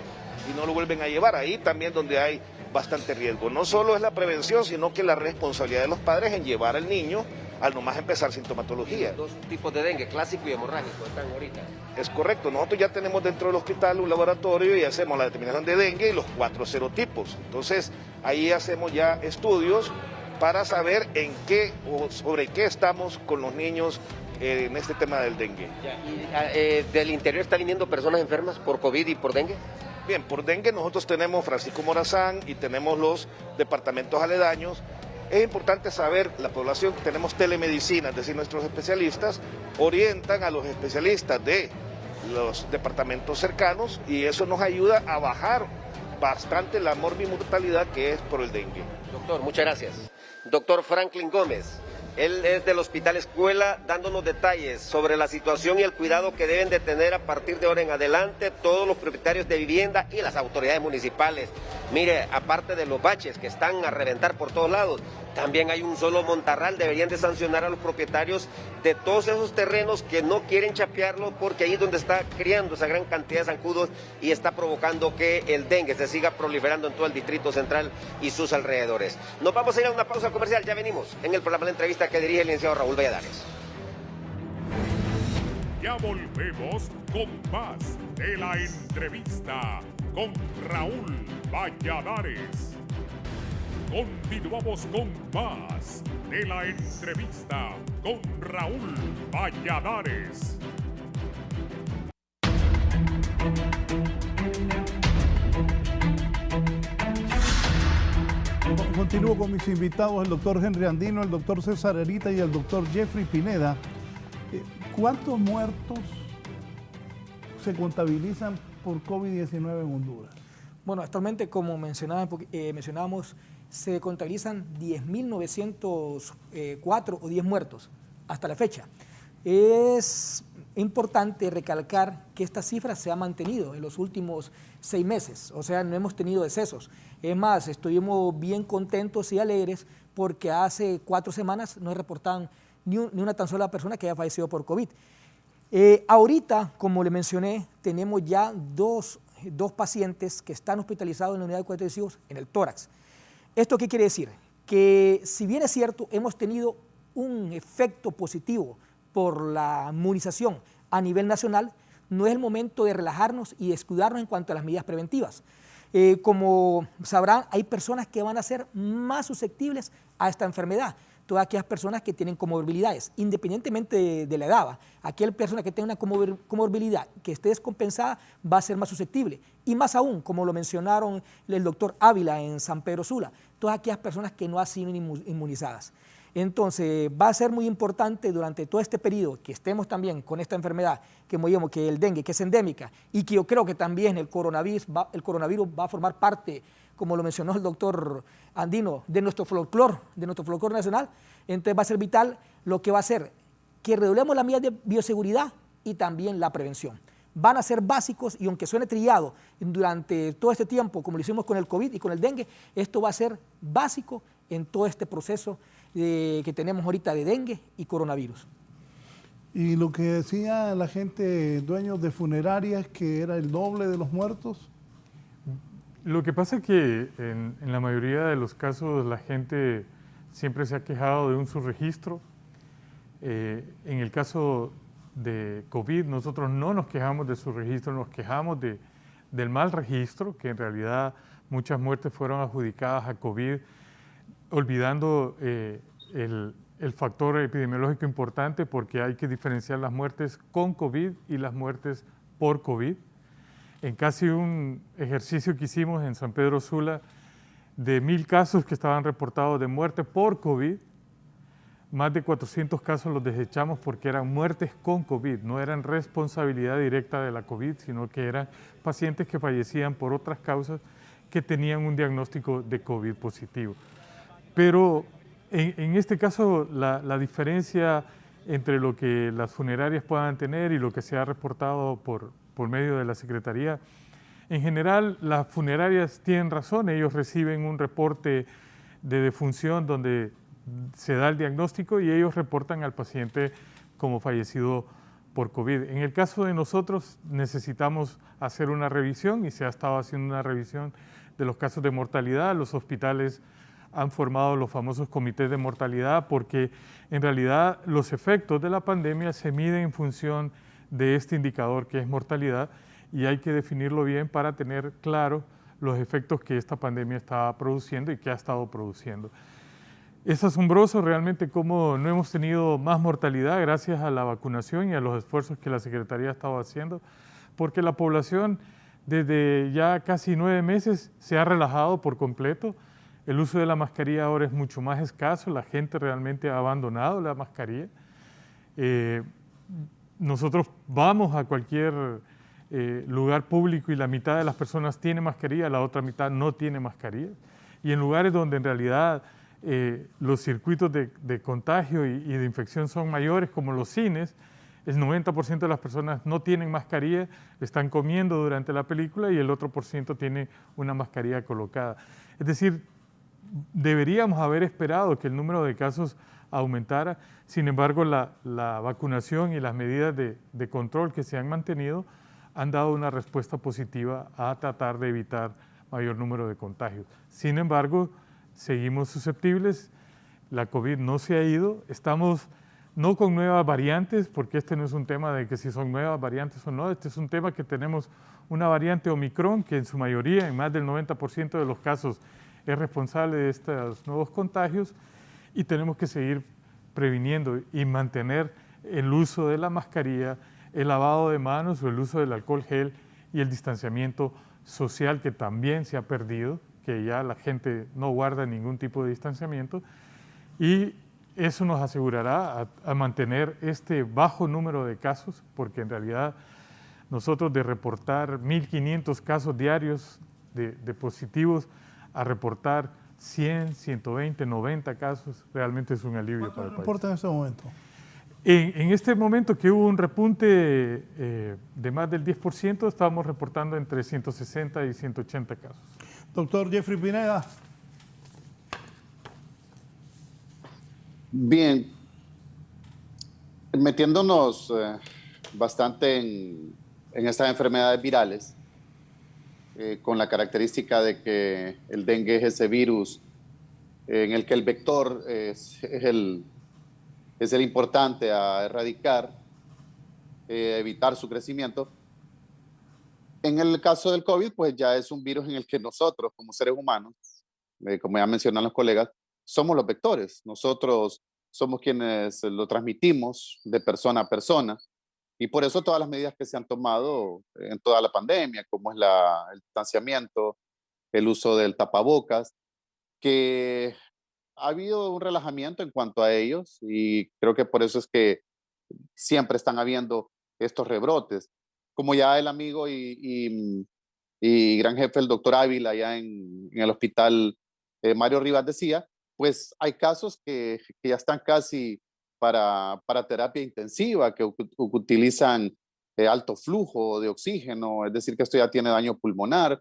y no lo vuelven a llevar. Ahí también donde hay bastante riesgo. No solo es la prevención, sino que la responsabilidad de los padres en llevar al niño al nomás empezar sintomatología. 2 tipos de dengue, clásico y hemorrágico, están ahorita. Es correcto, nosotros ya tenemos dentro del hospital un laboratorio y hacemos la determinación de dengue y los 4 serotipos. Entonces ahí hacemos ya estudios para saber en qué o sobre qué estamos con los niños en este tema del dengue. ¿Del interior están viniendo personas enfermas por COVID y por dengue? Bien, por dengue nosotros tenemos Francisco Morazán y tenemos los departamentos aledaños. Es importante saber, la población, tenemos telemedicina, es decir, nuestros especialistas orientan a los especialistas de los departamentos cercanos y eso nos ayuda a bajar bastante la morbimortalidad que es por el dengue. Doctor, muchas gracias. Doctor Franklin Gómez, él es del Hospital Escuela dándonos detalles sobre la situación y el cuidado que deben de tener a partir de ahora en adelante todos los propietarios de vivienda y las autoridades municipales. Mire, aparte de los baches que están a reventar por todos lados, también hay un solo montarral, deberían de sancionar a los propietarios de todos esos terrenos que no quieren chapearlo porque ahí es donde está criando esa gran cantidad de zancudos y está provocando que el dengue se siga proliferando en todo el Distrito Central y sus alrededores. Nos vamos a ir a una pausa comercial, ya venimos en el programa de entrevista que dirige el licenciado Raúl Valladares. Ya volvemos con más de la entrevista con Raúl Valladares. Continuamos con más de la entrevista con Raúl Valladares. Continúo con mis invitados, el doctor Henry Andino, el doctor César Erita y el doctor Jeffrey Pineda. ¿Cuántos muertos se contabilizan por COVID-19 en Honduras? Bueno, actualmente, como mencionábamos, se contabilizan 10.904 o 10 muertos hasta la fecha. Es importante recalcar que esta cifra se ha mantenido en los últimos 6 meses, o sea, no hemos tenido decesos. Es más, estuvimos bien contentos y alegres porque hace 4 semanas no reportaban ni una tan sola persona que haya fallecido por COVID. Ahorita, como le mencioné, tenemos ya 2 2 pacientes que están hospitalizados en la unidad de cuidados intensivos en el tórax. ¿Esto qué quiere decir? Que si bien es cierto, hemos tenido un efecto positivo por la inmunización a nivel nacional, no es el momento de relajarnos y descuidarnos en cuanto a las medidas preventivas. Como sabrán, hay personas que van a ser más susceptibles a esta enfermedad. Todas aquellas personas que tienen comorbilidades, independientemente de la edad. Aquella persona que tenga una comorbilidad que esté descompensada va a ser más susceptible. Y más aún, como lo mencionaron el doctor Ávila en San Pedro Sula, todas aquellas personas que no han sido inmunizadas. Entonces, va a ser muy importante durante todo este periodo que estemos también con esta enfermedad, que el dengue, que es endémica, y que yo creo que también el coronavirus va a formar parte, como lo mencionó el doctor Andino, de nuestro folclore nacional. Entonces va a ser vital lo que va a hacer que redoblemos las medidas de bioseguridad y también la prevención. Van a ser básicos y aunque suene trillado durante todo este tiempo, como lo hicimos con el COVID y con el dengue, esto va a ser básico en todo este proceso que tenemos ahorita de dengue y coronavirus. Y lo que decía la gente, dueños de funerarias, que era el doble de los muertos. Lo que pasa es que en la mayoría de los casos la gente siempre se ha quejado de un subregistro. En el caso de COVID nosotros no nos quejamos de subregistro, nos quejamos del mal registro, que en realidad muchas muertes fueron adjudicadas a COVID, olvidando el factor epidemiológico importante, porque hay que diferenciar las muertes con COVID y las muertes por COVID. En casi un ejercicio que hicimos en San Pedro Sula, de 1000 casos que estaban reportados de muerte por COVID, más de 400 casos los desechamos porque eran muertes con COVID, no eran responsabilidad directa de la COVID, sino que eran pacientes que fallecían por otras causas que tenían un diagnóstico de COVID positivo. Pero en este caso la diferencia entre lo que las funerarias puedan tener y lo que se ha reportado por medio de la Secretaría, en general las funerarias tienen razón, ellos reciben un reporte de defunción donde se da el diagnóstico y ellos reportan al paciente como fallecido por COVID. En el caso de nosotros necesitamos hacer una revisión y se ha estado haciendo una revisión de los casos de mortalidad. Los hospitales han formado los famosos comités de mortalidad porque en realidad los efectos de la pandemia se miden en función de este indicador que es mortalidad y hay que definirlo bien para tener claro los efectos que esta pandemia está produciendo y que ha estado produciendo. Es asombroso realmente cómo no hemos tenido más mortalidad gracias a la vacunación y a los esfuerzos que la Secretaría ha estado haciendo, porque la población desde ya casi 9 meses se ha relajado por completo. El uso de la mascarilla ahora es mucho más escaso, la gente realmente ha abandonado la mascarilla. Nosotros vamos a cualquier lugar público y la mitad de las personas tiene mascarilla, la otra mitad no tiene mascarilla. Y en lugares donde en realidad los circuitos de contagio y de infección son mayores, como los cines, el 90% de las personas no tienen mascarilla, están comiendo durante la película y el otro % tiene una mascarilla colocada. Es decir, deberíamos haber esperado que el número de casos aumentara. Sin embargo, la vacunación y las medidas de control que se han mantenido han dado una respuesta positiva a tratar de evitar mayor número de contagios. Sin embargo, seguimos susceptibles, la COVID no se ha ido, estamos no con nuevas variantes, porque este no es un tema de que si son nuevas variantes o no, este es un tema que tenemos una variante Omicron que en su mayoría, en más del 90% de los casos, es responsable de estos nuevos contagios y tenemos que seguir previniendo y mantener el uso de la mascarilla, el lavado de manos o el uso del alcohol gel y el distanciamiento social que también se ha perdido, que ya la gente no guarda ningún tipo de distanciamiento y eso nos asegurará a mantener este bajo número de casos, porque en realidad nosotros de reportar 1.500 casos diarios de positivos a reportar 100, 120, 90 casos, realmente es un alivio para el país. ¿Cuánto reporta en este momento? En este momento que hubo un repunte de más del 10%, estábamos reportando entre 160 y 180 casos. Doctor Jeffrey Pineda. Bien, metiéndonos bastante en estas enfermedades virales, con la característica de que el dengue es ese virus en el que el vector es el importante a erradicar, evitar su crecimiento. En el caso del COVID, pues ya es un virus en el que nosotros, como seres humanos, como ya mencionan los colegas, somos los vectores. Nosotros somos quienes lo transmitimos de persona a persona. Y por eso todas las medidas que se han tomado en toda la pandemia, como es el distanciamiento, el uso del tapabocas, que ha habido un relajamiento en cuanto a ellos y creo que por eso es que siempre están habiendo estos rebrotes. Como ya el amigo y gran jefe, el doctor Ávila, allá en el hospital Mario Rivas decía, pues hay casos que ya están casi para terapia intensiva, que utilizan alto flujo de oxígeno, es decir, que esto ya tiene daño pulmonar.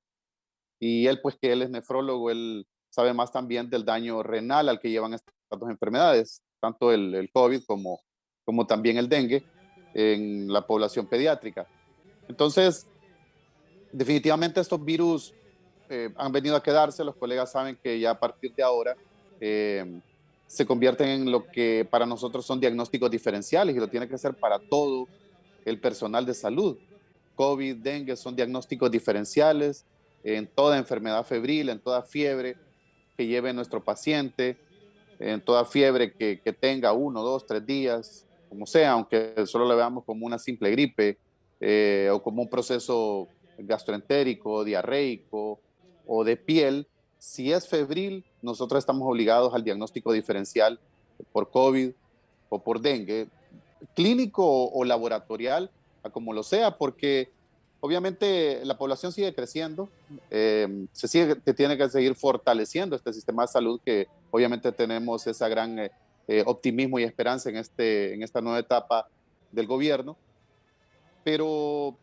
Y él, pues que él es nefrólogo, él sabe más también del daño renal al que llevan estas dos enfermedades, tanto el COVID como también el dengue en la población pediátrica. Entonces, definitivamente estos virus han venido a quedarse. Los colegas saben que ya a partir de ahora se convierten en lo que para nosotros son diagnósticos diferenciales y lo tiene que ser para todo el personal de salud. COVID, dengue son diagnósticos diferenciales en toda enfermedad febril, en toda fiebre que lleve nuestro paciente, en toda fiebre que tenga 1, 2, 3 días, como sea, aunque solo lo veamos como una simple gripe o como un proceso gastroentérico, diarreico o de piel. Si es febril, nosotros estamos obligados al diagnóstico diferencial por COVID o por dengue, clínico o laboratorial, a como lo sea, porque obviamente la población sigue creciendo, se tiene que seguir fortaleciendo este sistema de salud que obviamente tenemos esa gran optimismo y esperanza en esta nueva etapa del gobierno, pero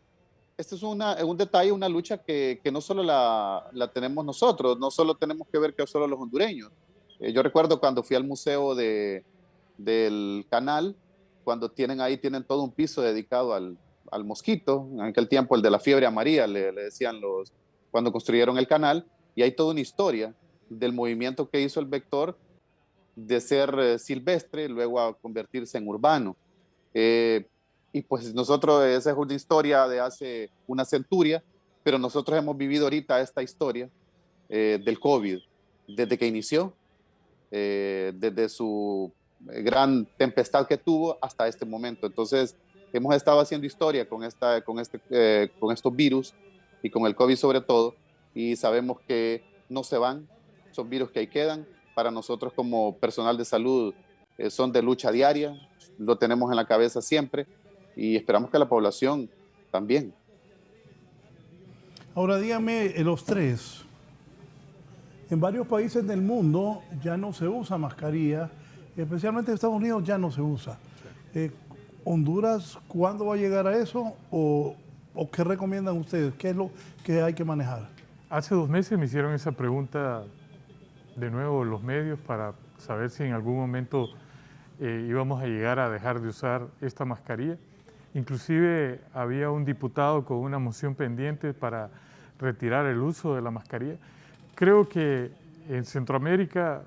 este es un detalle, una lucha que no solo la tenemos nosotros, no solo tenemos que ver que solo los hondureños. Yo recuerdo cuando fui al museo del Canal, cuando tienen todo un piso dedicado al mosquito, en aquel tiempo el de la fiebre amarilla, le decían cuando construyeron el canal, y hay toda una historia del movimiento que hizo el vector de ser silvestre, luego a convertirse en urbano. Y pues nosotros, esa es una historia de hace una centuria, pero nosotros hemos vivido ahorita esta historia del COVID, desde que inició, desde su gran tempestad que tuvo hasta este momento. Entonces, hemos estado haciendo historia con estos virus y con el COVID sobre todo, y sabemos que no se van, son virus que ahí quedan. Para nosotros como personal de salud son de lucha diaria, lo tenemos en la cabeza siempre y esperamos que la población también. Ahora dígame, los tres, en varios países del mundo ya no se usa mascarilla, especialmente en Estados Unidos ya no se usa. ¿Honduras cuándo va a llegar a eso o qué recomiendan ustedes? ¿Qué es lo que hay que manejar? Hace 2 meses me hicieron esa pregunta de nuevo los medios para saber si en algún momento íbamos a llegar a dejar de usar esta mascarilla. Inclusive había un diputado con una moción pendiente para retirar el uso de la mascarilla. Creo que en Centroamérica,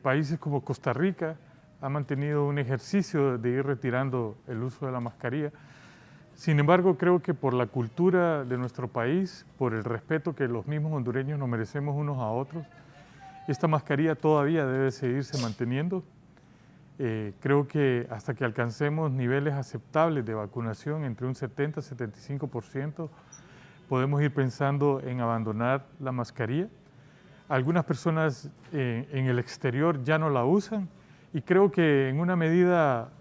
países como Costa Rica han mantenido un ejercicio de ir retirando el uso de la mascarilla. Sin embargo, creo que por la cultura de nuestro país, por el respeto que los mismos hondureños nos merecemos unos a otros, esta mascarilla todavía debe seguirse manteniendo. Creo que hasta que alcancemos niveles aceptables de vacunación entre un 70 y 75%, podemos ir pensando en abandonar la mascarilla. Algunas personas en el exterior ya no la usan y creo que en una medida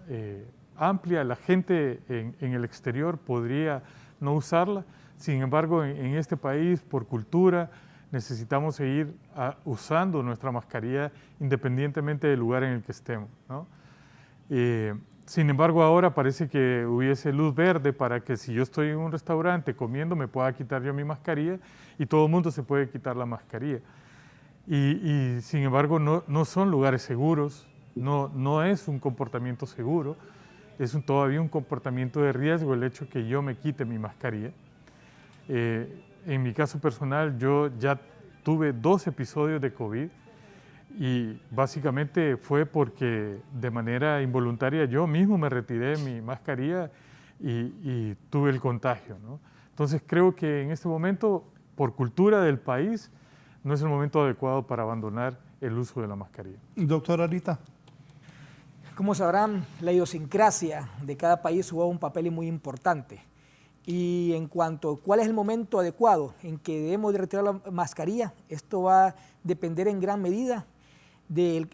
amplia la gente en el exterior podría no usarla. Sin embargo, en este país, por cultura, necesitamos seguir usando nuestra mascarilla independientemente del lugar en el que estemos, ¿no? Sin embargo, ahora parece que hubiese luz verde para que si yo estoy en un restaurante comiendo me pueda quitar yo mi mascarilla y todo el mundo se puede quitar la mascarilla. Y sin embargo no son lugares seguros, no es un comportamiento seguro, es todavía un comportamiento de riesgo el hecho que yo me quite mi mascarilla. en mi caso personal, yo ya tuve 2 episodios de COVID y básicamente fue porque de manera involuntaria yo mismo me retiré mi mascarilla y tuve el contagio, ¿no? Entonces creo que en este momento, por cultura del país, no es el momento adecuado para abandonar el uso de la mascarilla. Doctora Arita. Como sabrán, la idiosincrasia de cada país juega un papel muy importante. Y en cuanto a cuál es el momento adecuado en que debemos de retirar la mascarilla, esto va a depender en gran medida del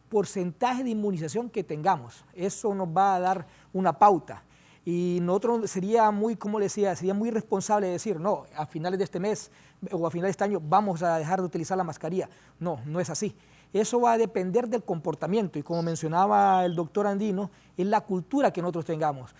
porcentaje de inmunización que tengamos. Eso nos va a dar una pauta. Y nosotros sería muy, como le decía, sería muy responsable decir, no, a finales de este mes o a finales de este año vamos a dejar de utilizar la mascarilla. No, no es así. Eso va a depender del comportamiento y como mencionaba el doctor Andino, es la cultura que nosotros tengamos.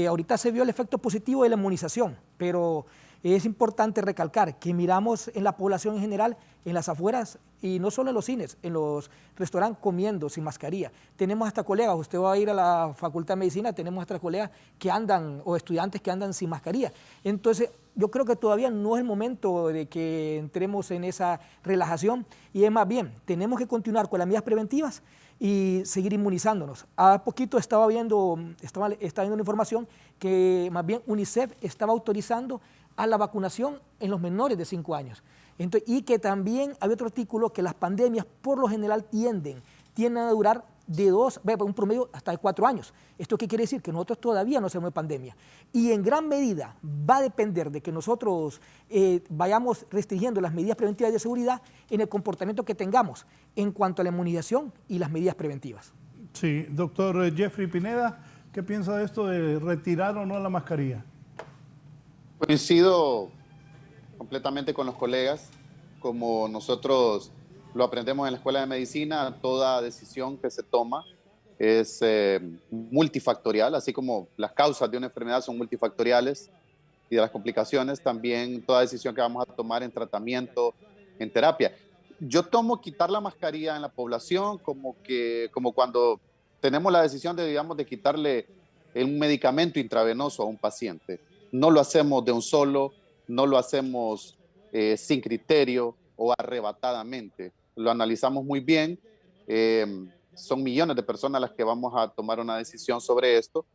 Ahorita se vio el efecto positivo de la inmunización, pero es importante recalcar que miramos en la población en general, en las afueras y no solo en los cines, en los restaurantes comiendo sin mascarilla. Tenemos hasta colegas, usted va a ir a la Facultad de Medicina, tenemos hasta colegas que andan o estudiantes que andan sin mascarilla. Entonces, yo creo que todavía no es el momento de que entremos en esa relajación y es más bien, tenemos que continuar con las medidas preventivas y seguir inmunizándonos. A poquito estaba viendo una información que más bien UNICEF estaba autorizando a la vacunación en los menores de 5 años. Entonces, y que también había otro artículo que las pandemias por lo general tienden a durar de un promedio hasta de 4 años. ¿Esto qué quiere decir? Que nosotros todavía no somos pandemia. Y en gran medida va a depender de que nosotros vayamos restringiendo las medidas preventivas de seguridad en el comportamiento que tengamos en cuanto a la inmunización y las medidas preventivas. Sí, doctor Jeffrey Pineda, ¿qué piensa de esto de retirar o no la mascarilla? Coincido completamente con los colegas, como nosotros lo aprendemos en la Escuela de Medicina, toda decisión que se toma es multifactorial, así como las causas de una enfermedad son multifactoriales y de las complicaciones, también toda decisión que vamos a tomar en tratamiento, en terapia. Yo tomo quitar la mascarilla en la población como cuando tenemos la decisión de quitarle un medicamento intravenoso a un paciente. No lo hacemos de un solo, no lo hacemos sin criterio o arrebatadamente. Lo analizamos muy bien. Son millones de personas las que vamos a tomar una decisión sobre esto.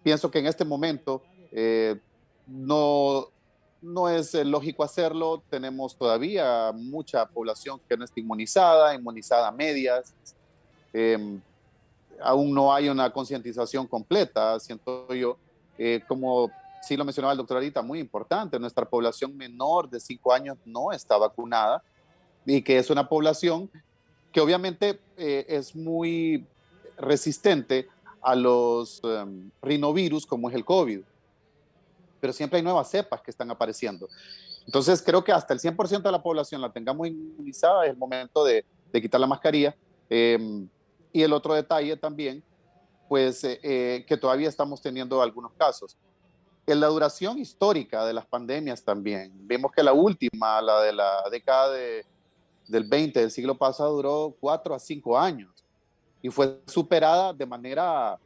Pienso que en este momento no es lógico hacerlo. Tenemos todavía mucha población que no está inmunizada a medias. Aún no hay una concientización completa, siento yo. Como sí lo mencionaba el doctor Arita, muy importante, nuestra población menor de 5 años no está vacunada y que es una población que obviamente es muy resistente a los rinovirus como es el COVID, pero siempre hay nuevas cepas que están apareciendo. Entonces creo que hasta el 100% de la población la tengamos inmunizada, es el momento de quitar la mascarilla. Y el otro detalle también, pues que todavía estamos teniendo algunos casos. En la duración histórica de las pandemias también, vimos que la última, la de la década del 20 del siglo pasado, duró 4 a 5 años y fue superada de manera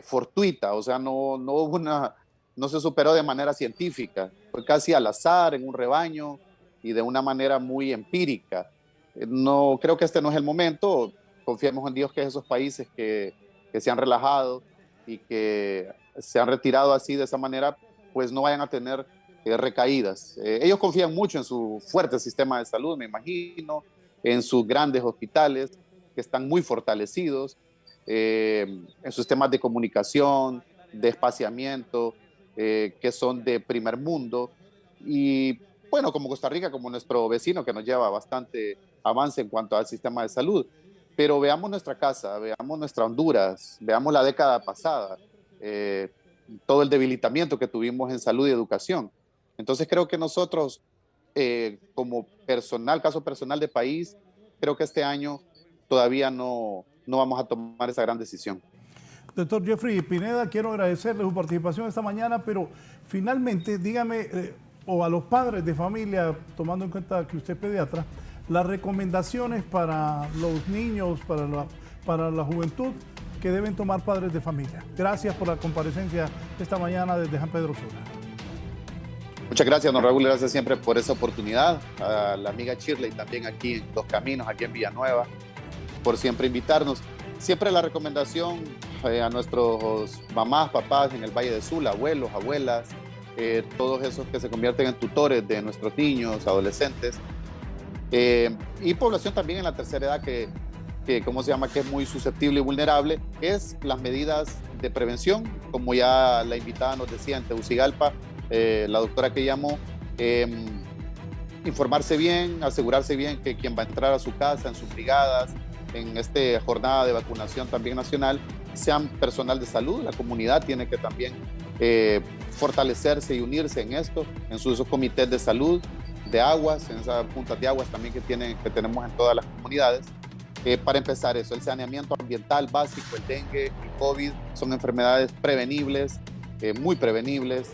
fortuita, o sea, no se superó de manera científica, fue casi al azar, en un rebaño y de una manera muy empírica. No, creo que este no es el momento, confiemos en Dios que esos países que se han relajado y que se han retirado así de esa manera, pues no vayan a tener recaídas. Ellos confían mucho en su fuerte sistema de salud, me imagino, en sus grandes hospitales que están muy fortalecidos, en sus temas de comunicación, de espaciamiento, que son de primer mundo. Y bueno, como Costa Rica, como nuestro vecino que nos lleva bastante avance en cuanto al sistema de salud. Pero veamos nuestra casa, veamos nuestra Honduras, veamos la década pasada, todo el debilitamiento que tuvimos en salud y educación. Entonces creo que nosotros, como caso personal de país, creo que este año todavía no vamos a tomar esa gran decisión. Doctor Jeffrey Pineda, quiero agradecerle su participación esta mañana, pero finalmente dígame, o a los padres de familia, tomando en cuenta que usted es pediatra, las recomendaciones para los niños, para la juventud que deben tomar padres de familia. Gracias por la comparecencia esta mañana desde San Pedro Sula. Muchas gracias, don Raúl, gracias siempre por esa oportunidad. A la amiga Shirley también aquí en Dos Caminos, aquí en Villanueva, por siempre invitarnos. Siempre la recomendación a nuestros mamás, papás en el Valle de Sula, abuelos, abuelas, todos esos que se convierten en tutores de nuestros niños, adolescentes, y población también en la tercera edad que ¿cómo se llama?, que es muy susceptible y vulnerable, es las medidas de prevención, como ya la invitada nos decía en Tegucigalpa, la doctora que llamó, informarse bien, asegurarse bien que quien va a entrar a su casa, en sus brigadas, en esta jornada de vacunación también nacional, sean personal de salud. La comunidad tiene que también fortalecerse y unirse en esto, en sus comités de salud, de aguas, en esas puntas de aguas también que tenemos en todas las comunidades. Para empezar eso, el saneamiento ambiental básico, el dengue, el COVID, son enfermedades prevenibles, muy prevenibles.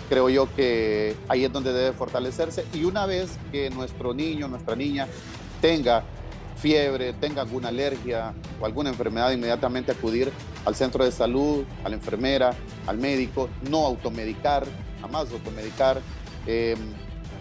Creo yo que ahí es donde debe fortalecerse, y una vez que nuestro niño, nuestra niña tenga fiebre, tenga alguna alergia o alguna enfermedad, inmediatamente acudir al centro de salud, a la enfermera, al médico, no automedicar, jamás automedicar,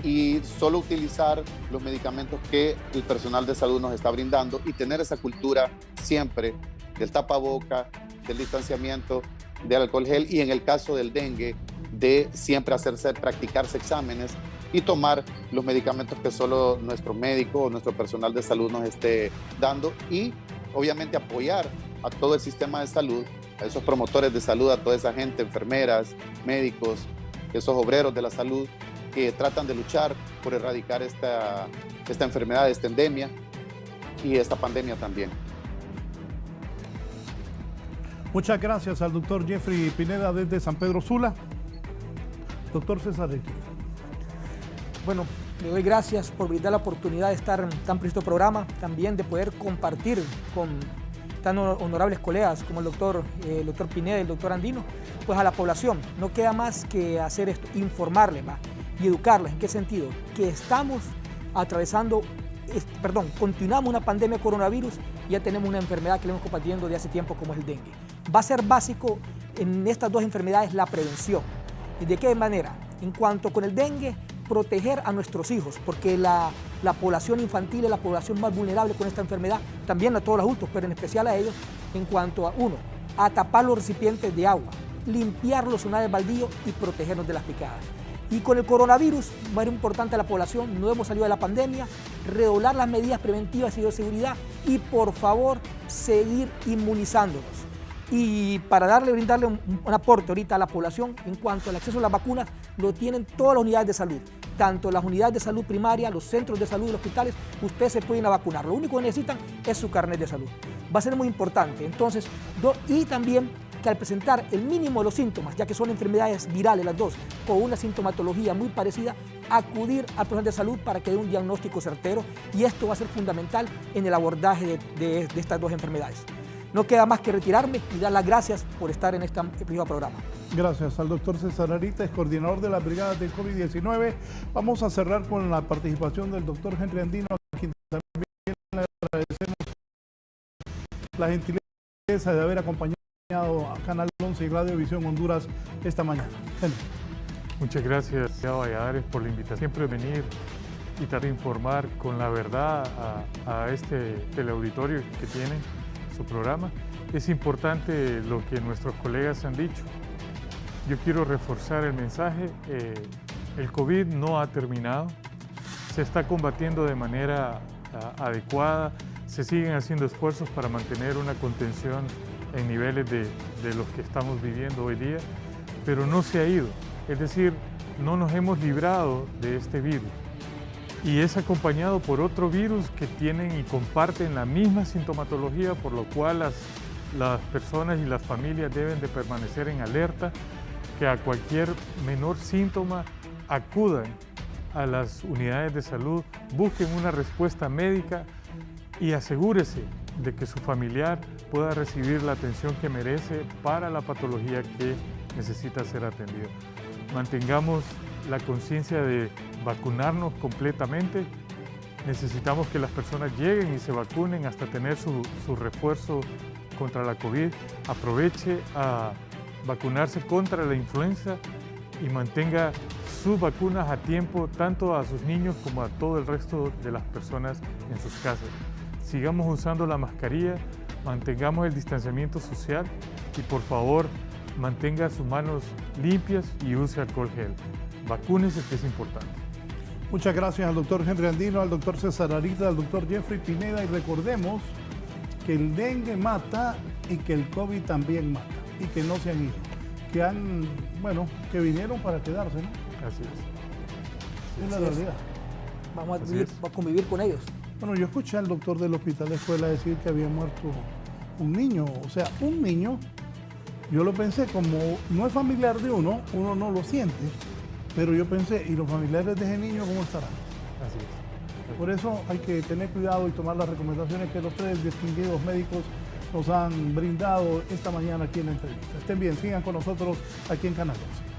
y solo utilizar los medicamentos que el personal de salud nos está brindando, y tener esa cultura siempre del tapaboca, del distanciamiento, del alcohol gel, y en el caso del dengue, de siempre practicarse exámenes y tomar los medicamentos que solo nuestro médico o nuestro personal de salud nos esté dando, y obviamente apoyar a todo el sistema de salud, a esos promotores de salud, a toda esa gente, enfermeras, médicos, esos obreros de la salud que tratan de luchar por erradicar esta enfermedad, esta endemia y esta pandemia también. Muchas gracias al doctor Jeffrey Pineda desde San Pedro Sula. Doctor Cesarito. Bueno, le doy gracias por brindar la oportunidad de estar en tan preciso programa, también de poder compartir con tan honorables colegas como el doctor Pineda y el doctor Andino, pues a la población. No queda más que hacer esto, informarles y educarles. ¿En qué sentido? Que estamos atravesando, continuamos una pandemia de coronavirus, y ya tenemos una enfermedad que le hemos combatiendo de hace tiempo, como es el dengue. Va a ser básico en estas dos enfermedades la prevención. ¿Y de qué manera? En cuanto con el dengue, proteger a nuestros hijos, porque la población infantil es la población más vulnerable con esta enfermedad, también a todos los adultos, pero en especial a ellos, en cuanto a tapar los recipientes de agua, limpiar los zonales baldíos y protegernos de las picadas. Y con el coronavirus, muy importante a la población, no hemos salido de la pandemia, redoblar las medidas preventivas y de seguridad, y por favor, seguir inmunizándonos. Y para brindarle un aporte ahorita a la población en cuanto al acceso a las vacunas, lo tienen todas las unidades de salud, tanto las unidades de salud primaria, los centros de salud y los hospitales. Ustedes se pueden ir a vacunar, lo único que necesitan es su carnet de salud. Va a ser muy importante, entonces, y también que al presentar el mínimo de los síntomas, ya que son enfermedades virales las dos, con una sintomatología muy parecida, acudir al profesional de salud para que dé un diagnóstico certero, y esto va a ser fundamental en el abordaje de estas dos enfermedades. No queda más que retirarme y dar las gracias por estar en este primer programa. Gracias al doctor César Arita, es coordinador de las brigadas del COVID-19. Vamos a cerrar con la participación del doctor Henry Andino, a quien también le agradecemos la gentileza de haber acompañado a Canal 11 y Radio Visión Honduras esta mañana. Henry. Muchas gracias, Valladares, por la invitación. Siempre venir y tratar de informar con la verdad a este teleauditorio que tienen su programa. Es importante lo que nuestros colegas han dicho. Yo quiero reforzar el mensaje. El COVID no ha terminado, se está combatiendo de manera adecuada, se siguen haciendo esfuerzos para mantener una contención en niveles de los que estamos viviendo hoy día, pero no se ha ido, es decir, no nos hemos librado de este virus. Y es acompañado por otro virus que tienen y comparten la misma sintomatología, por lo cual las personas y las familias deben de permanecer en alerta, que a cualquier menor síntoma acudan a las unidades de salud, busquen una respuesta médica y asegúrese de que su familiar pueda recibir la atención que merece para la patología que necesita ser atendida. Mantengamos la conciencia de vacunarnos completamente. Necesitamos que las personas lleguen y se vacunen hasta tener su refuerzo contra la COVID. Aproveche a vacunarse contra la influenza y mantenga sus vacunas a tiempo, tanto a sus niños como a todo el resto de las personas en sus casas. Sigamos usando la mascarilla, mantengamos el distanciamiento social y por favor mantenga sus manos limpias y use alcohol gel. Vacúnese, que es importante. Muchas gracias al doctor Henry Andino, al doctor César Arita, al doctor Jeffrey Pineda, y recordemos que el dengue mata y que el COVID también mata y que no se han ido, que vinieron para quedarse, ¿no? Así es. Es la realidad. Vamos a convivir con ellos. Bueno, yo escuché al doctor del hospital de escuela decir que había muerto un niño, o sea, un niño. Yo lo pensé, como no es familiar de uno no lo siente, pero yo pensé, ¿y los familiares de ese niño cómo estarán? Así es. Por eso hay que tener cuidado y tomar las recomendaciones que los tres distinguidos médicos nos han brindado esta mañana aquí en la entrevista. Estén bien, sigan con nosotros aquí en Canal 12.